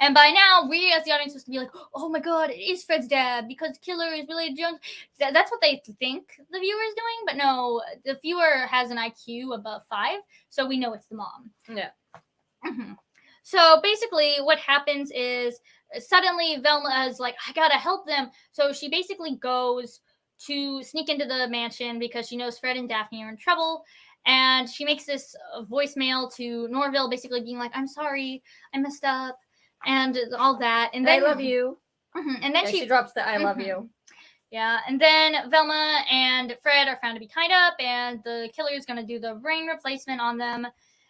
And by now, we as the audience supposed to be like, oh my god, it is Fred's dad because the killer is really Jones. That's what they think the viewer is doing, but no, the viewer has an IQ above 5, so we know it's the mom. Yeah. Mm-hmm. So basically what happens is suddenly Velma is like, I gotta help them. So she basically goes to sneak into the mansion because she knows Fred and Daphne are in trouble. And she makes this voicemail to Norville basically being like, I'm sorry, I messed up and all that. And then I love you. Mm-hmm. And then she drops the I love you. Yeah, and then Velma and Fred are found to be tied up and the killer is going to do the brain replacement on them.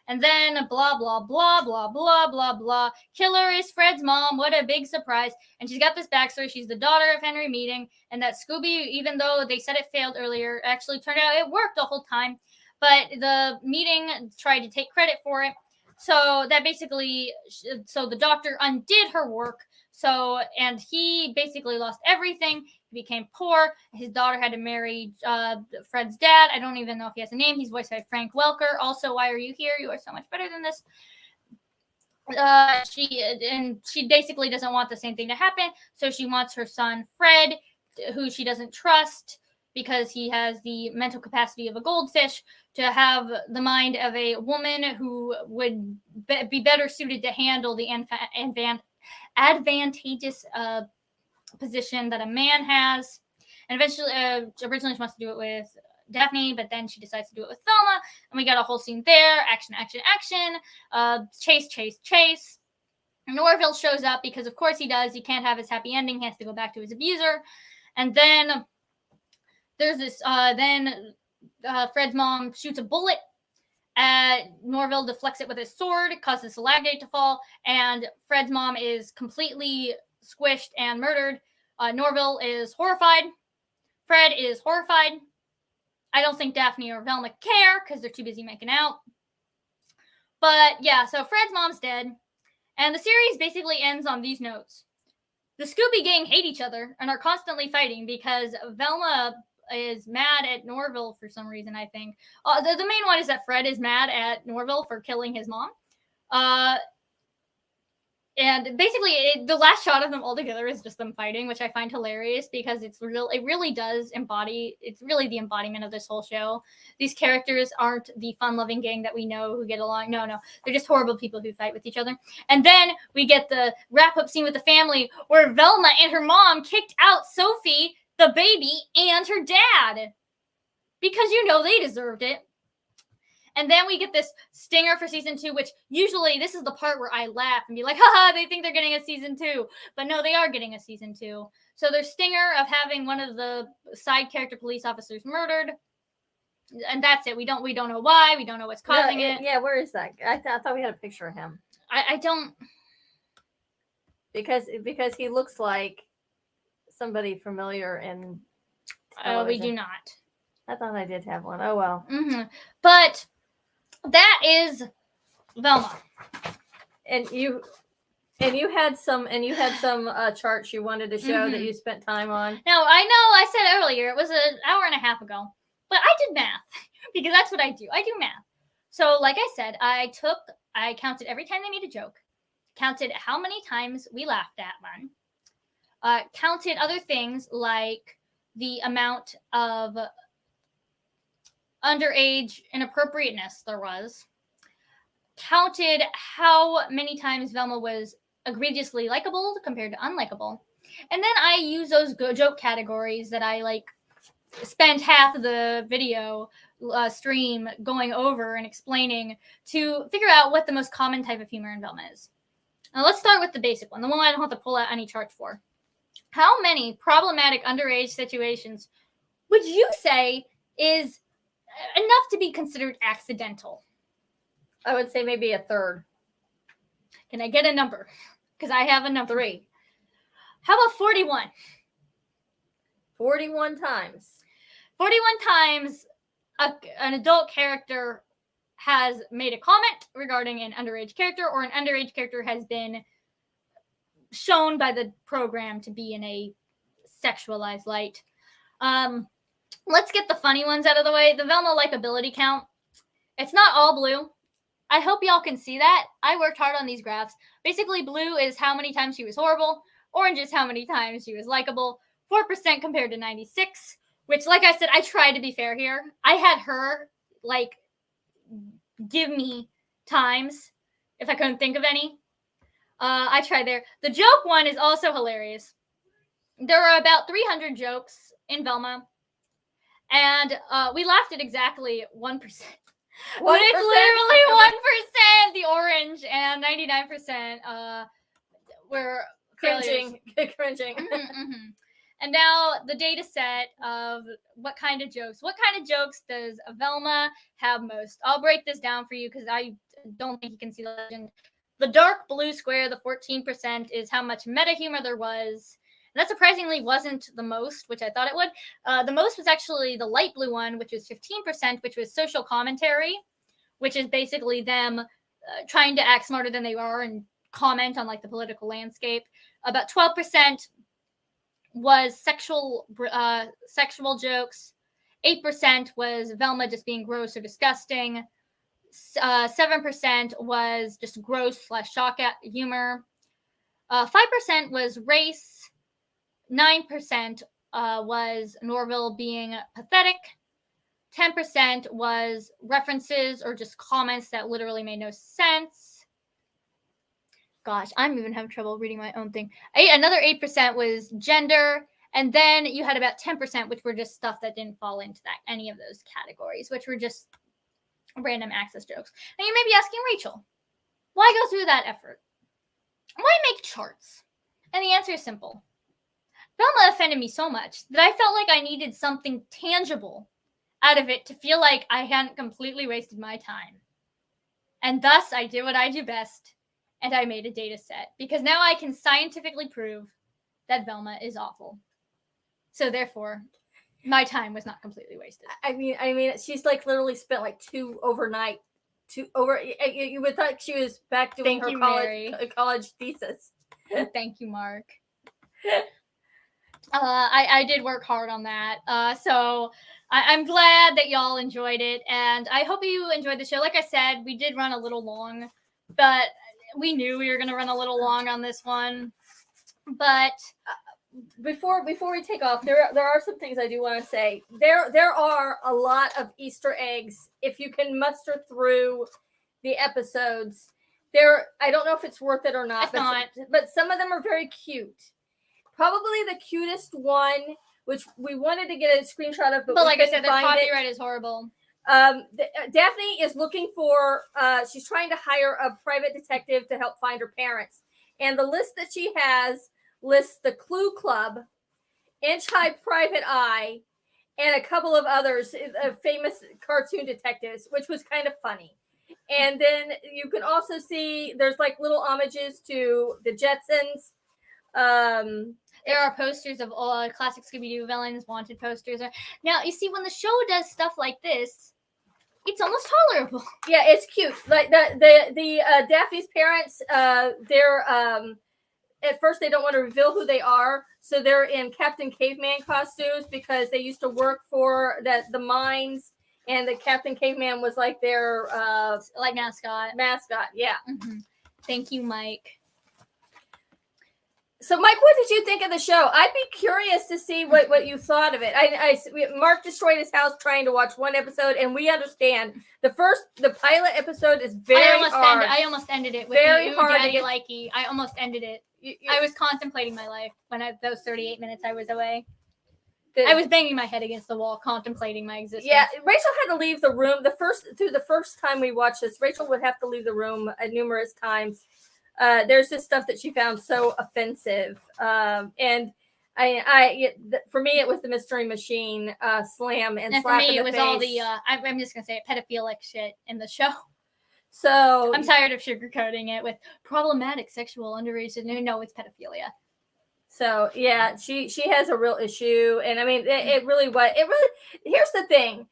And then blah, blah, blah, blah, blah, blah, blah. Killer is Fred's mom. What a big surprise. And she's got this backstory. She's the daughter of Henry Meeting. And that Scooby, even though they said it failed earlier, actually turned out it worked the whole time. But the meeting tried to take credit for it. So that basically, so the doctor undid her work. So, and he basically lost everything. He became poor. His daughter had to marry Fred's dad. I don't even know if he has a name. He's voiced by Frank Welker. Also, why are you here? You are so much better than this. She basically doesn't want the same thing to happen. So she wants her son, Fred, who she doesn't trust because he has the mental capacity of a goldfish, to have the mind of a woman who would be better suited to handle the advantageous position that a man has. And eventually, originally she wants to do it with Daphne, but then she decides to do it with Velma, and we got a whole scene there. Action, action, action. Chase, chase, chase. Norville shows up because of course he does. He can't have his happy ending. He has to go back to his abuser. And then there's this, Fred's mom shoots a bullet at Norville, deflects it with his sword, causes the stalagmite to fall, and Fred's mom is completely squished and murdered. Norville is horrified. Fred is horrified. I don't think Daphne or Velma care because they're too busy making out. But yeah, so Fred's mom's dead. And the series basically ends on these notes. The Scooby Gang hate each other and are constantly fighting because Velma is mad at Norville for some reason, I think. The main one is that Fred is mad at Norville for killing his mom. And basically, the last shot of them all together is just them fighting, which I find hilarious because it's real. It really does embody. It's really the embodiment of this whole show. These characters aren't the fun-loving gang that we know who get along. No, they're just horrible people who fight with each other. And then we get the wrap-up scene with the family where Velma and her mom kicked out Sophie, the baby, and her dad because they deserved it. And then we get this stinger for season 2, which usually this is the part where I laugh and be like, haha, they think they're getting a season 2. But no, they are getting a season 2. So their stinger of having one of the side character police officers murdered. And that's it. We don't know why. We don't know what's causing it. Yeah, where is that? I thought we had a picture of him. I don't. Because he looks like somebody familiar in television. We do not. I thought I did have one. Oh, well. Mm-hmm. But that is Velma. And you had some charts you wanted to show that you spent time on. No, I know I said earlier it was an hour and a half ago, but I did math because that's what I do. I do math. So like I said, I counted every time they made a joke, counted how many times we laughed at one, counted other things like the amount of underage inappropriateness there was, counted how many times Velma was egregiously likable compared to unlikable, and then I use those joke categories that I spent half of the video stream going over and explaining to figure out what the most common type of humor in Velma is. Now let's start with the basic one, the one I don't have to pull out any charts for. How many problematic underage situations would you say is enough to be considered accidental? I would say maybe a third. Can I get a number? Because I have a number. 3. How about 41? 41 times. 41 times an adult character has made a comment regarding an underage character, or an underage character has been shown by the program to be in a sexualized light. Let's get the funny ones out of the way. The Velma likability count. It's not all blue. I hope y'all can see that. I worked hard on these graphs. Basically, blue is how many times she was horrible. Orange is how many times she was likable. 4% compared to 96, which, like I said, I tried to be fair here. I had her, give me times if I couldn't think of any. I tried there. The joke one is also hilarious. There are about 300 jokes in Velma. And we laughed at exactly 1%. But it's literally 1% the orange, and 99% were cringing. And now the data set of what kind of jokes does Velma have most? I'll break this down for you because I don't think you can see the legend. The dark blue square, the 14%, is how much meta humor there was. And that surprisingly wasn't the most, which I thought it would. The most was actually the light blue one, which was 15%, which was social commentary, which is basically them trying to act smarter than they are and comment on the political landscape. About 12% was sexual jokes. 8% was Velma just being gross or disgusting. 7% was just gross/shock humor. 5% was race. 9% was Norville being pathetic. 10% was references or just comments that literally made no sense. Gosh, I'm even having trouble reading my own thing. Another 8% was gender. And then you had about 10%, which were just stuff that didn't fall into any of those categories, which were just random access jokes. Now you may be asking, Rachel, why go through that effort? Why make charts? And the answer is simple. Velma offended me so much that I felt like I needed something tangible out of it to feel like I hadn't completely wasted my time. And thus, I did what I do best, and I made a data set, because now I can scientifically prove that Velma is awful. So therefore, my time was not completely wasted. I mean, she's literally spent 2 overnight You would think she was back doing Thank you, her college thesis. Thank you, Mark. I did work hard on that. So I'm glad that y'all enjoyed it, and I hope you enjoyed the show. Like I said, we did run a little long, but we knew we were going to run a little long on this one. But before we take off, there are some things I do want to say. There are a lot of Easter eggs if you can muster through the episodes. I don't know if it's worth it or not. But some of them are very cute. Probably the cutest one, which we wanted to get a screenshot of, but like I said, the copyright is horrible. Daphne is looking for. She's trying to hire a private detective to help find her parents, and the list that she has lists the Clue Club, Inch High Private Eye, and a couple of others, famous cartoon detectives, which was kind of funny. And then you can also see there's like little homages to the Jetsons. There are posters of all classic Scooby Doo villains, wanted posters. Now, you see, when the show does stuff like this, it's almost tolerable. Yeah, it's cute. Like the Daphne's parents, they're at first they don't want to reveal who they are, so they're in Captain Caveman costumes because they used to work for the mines, and the Captain Caveman was like their like mascot. Yeah. Mm-hmm. Thank you, Mike. So, Mike, what did you think of the show? I'd be curious to see what you thought of it. Mark destroyed his house trying to watch one episode, and we understand the pilot episode is very hard. I almost ended it with very hard. Daddy Likey. I almost ended it. I was contemplating my life when those 38 minutes I was away. I was banging my head against the wall, contemplating my existence. Yeah, Rachel had to leave the room. The first time we watched this, Rachel would have to leave the room numerous times. There's just stuff that she found so offensive, and for me it was the Mystery Machine slam and slap for me in the it was face. all the I'm just gonna say it, pedophilic shit in the show. So I'm tired of sugarcoating it with problematic sexual underage. No, it's pedophilia. So yeah, she has a real issue, and I mean it really was. Here's the thing: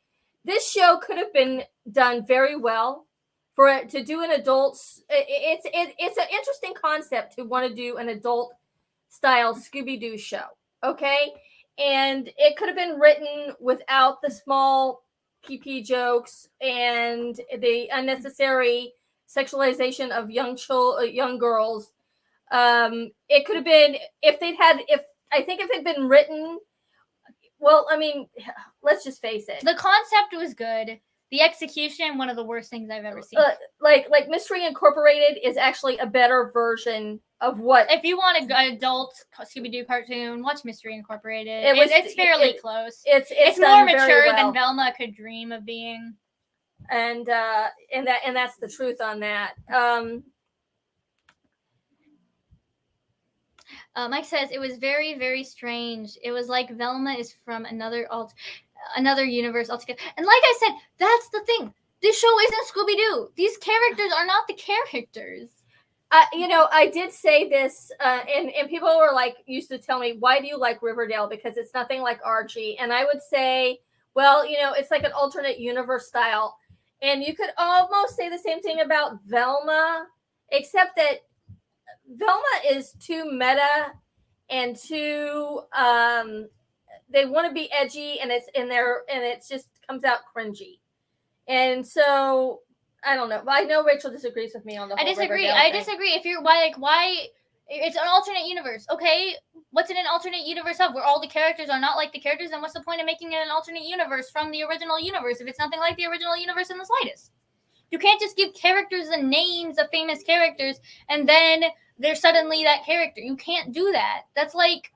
this show could have been done very well. For it to do an adult, it's an interesting concept to want to do an adult style Scooby Doo show, okay? And it could have been written without the small PP jokes and the unnecessary sexualization of young girls. It could have been if it had been written. Well, I mean, let's just face it. The concept was good. The execution, one of the worst things I've ever seen. Like Mystery Incorporated is actually a better version of what. If you want an adult Scooby Doo cartoon, watch Mystery Incorporated. It's fairly close. It's more mature than Velma could dream of being. And that's the truth on that. Mike says it was very, very strange. It was like Velma is from another universe altogether. And like I said, that's the thing. This show isn't Scooby Doo. These characters are not the characters. I did say this, and people were used to tell me, why do you like Riverdale? Because it's nothing like Archie. And I would say, well, it's like an alternate universe style. And you could almost say the same thing about Velma, except that Velma is too meta and too they want to be edgy, and it just comes out cringy. And so I don't know. I know Rachel disagrees with me on the whole Riverdale thing. I disagree. If you're why it's an alternate universe, okay? What's in an alternate universe of where all the characters are not like the characters? And what's the point of making it an alternate universe from the original universe if it's nothing like the original universe in the slightest? You can't just give characters the names of famous characters and then they're suddenly that character. You can't do that. That's like.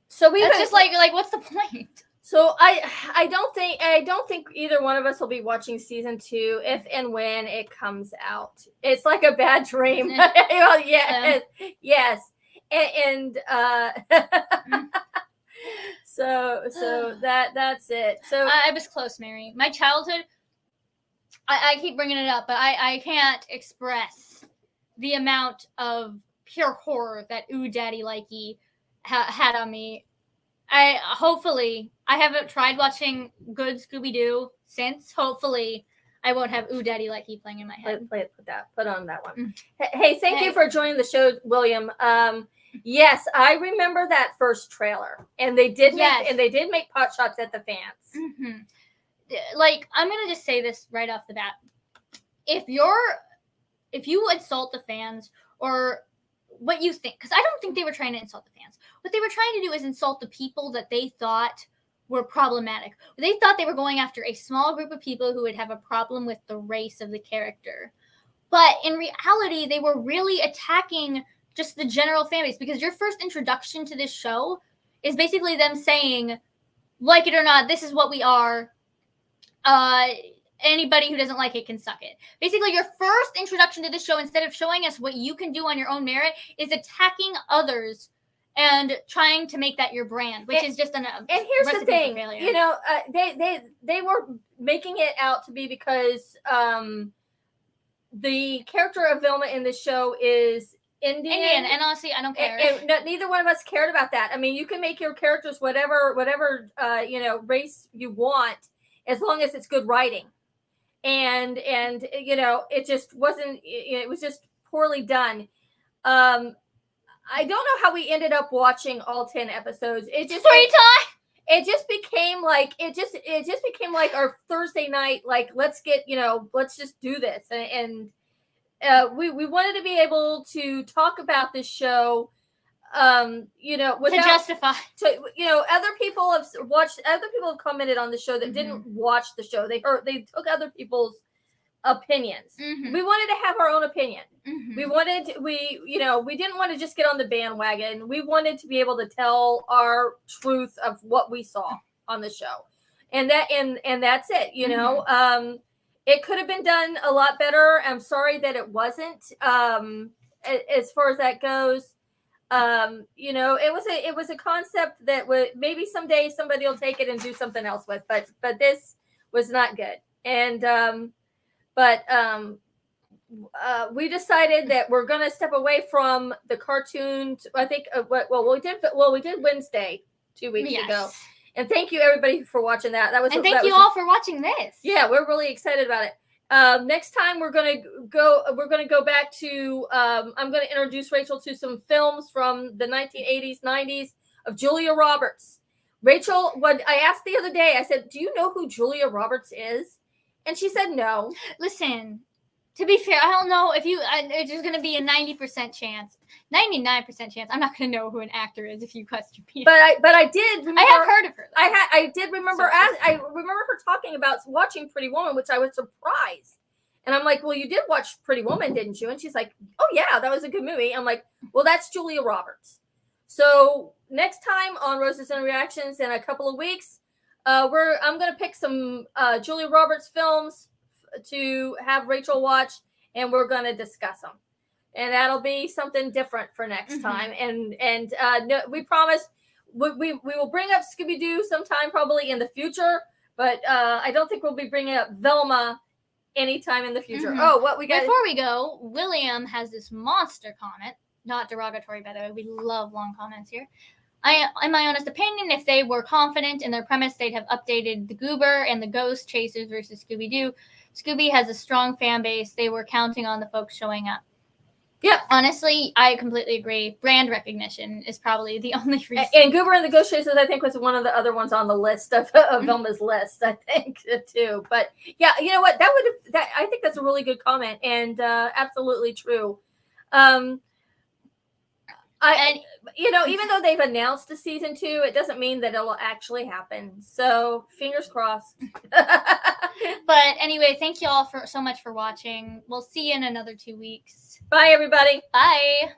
So that's just like what's the point? So I don't think either one of us will be watching season 2 if and when it comes out. It's like a bad dream. Well, yes, and so that's it. So I was close, Mary. My childhood. I keep bringing it up, but I can't express the amount of pure horror that Ooh Daddy Likey had on me. I haven't tried watching good Scooby Doo since. Hopefully I won't have Ooh Daddy Like He playing in my head. Put on that one. Mm. Hey, thank you for joining the show, William. Yes, I remember that first trailer, and they did make pot shots at the fans. Mm-hmm. Like, I'm gonna just say this right off the bat: if you insult the fans, or what you think, because I don't think they were trying to insult the fans. What they were trying to do is insult the people that they thought were problematic. They thought they were going after a small group of people who would have a problem with the race of the character. But in reality, they were really attacking just the general fan base, because your first introduction to this show is basically them saying, like it or not, this is what we are. Anybody who doesn't like it can suck it. Basically, your first introduction to this show, instead of showing us what you can do on your own merit, is attacking others and trying to make that your brand, which is just and here's the thing, you know, they were making it out to be because the character of Velma in the show is Indian, and honestly, I don't care. Neither one of us cared about that. I mean, you can make your characters whatever race you want, as long as it's good writing. And you know, it just wasn't. It was just poorly done. I don't know how we ended up watching all 10 episodes. It just became like our Thursday night. Like, let's just do this. And we wanted to be able to talk about this show. Without, to justify. Other people have watched. Other people have commented on the show that didn't watch the show. They took other people's opinions. We wanted to have our own opinion. We didn't want to just get on the bandwagon. We wanted to be able to tell our truth of what we saw on the show, and that's it. It could have been done a lot better. I'm sorry that it wasn't. As far as that goes. It was a concept that would maybe someday somebody will take it and do something else with, but this was not good. And we decided that we're going to step away from the cartoons. I think we did Wednesday 2 weeks ago. And thank you everybody for watching that. Thank you all for watching this. Yeah, we're really excited about it. Next time we're gonna go back to I'm gonna introduce Rachel to some films from the 1980s, 90s of Julia Roberts. Rachel, what I asked the other day, I said, "Do you know who Julia Roberts is?" And she said no. Listen, to be fair, I don't know if there's gonna be a 90% chance, 99% chance. I'm not gonna know who an actor is if you question me. But I did remember. I have heard of her. I did remember. I remember her talking about watching Pretty Woman, which I was surprised. And I'm like, "Well, you did watch Pretty Woman, didn't you?" And she's like, "Oh yeah, that was a good movie." I'm like, "Well, that's Julia Roberts." So next time on Roses and Reactions in a couple of weeks, I'm gonna pick some Julia Roberts films to have Rachel watch, and we're going to discuss them, and that'll be something different for next time. And we promise we will bring up Scooby Doo sometime probably in the future, but I don't think we'll be bringing up Velma anytime in the future. Oh, what we got before we go, William has this monster comment, not derogatory by the way. We love long comments here. In my honest opinion, if they were confident in their premise, they'd have updated the Goober and the Ghost Chasers versus Scooby Doo. Scooby has a strong fan base. They were counting on the folks showing up. Yeah. Honestly, I completely agree. Brand recognition is probably the only reason. And Goober and the Ghost Chasers, I think, was one of the other ones on the list of Velma's list, I think, too. But yeah, you know what? I think that's a really good comment, and absolutely true. Even though they've announced a season 2, it doesn't mean that it'll actually happen. So fingers crossed. But anyway, thank you all so much for watching. We'll see you in another 2 weeks. Bye, everybody. Bye.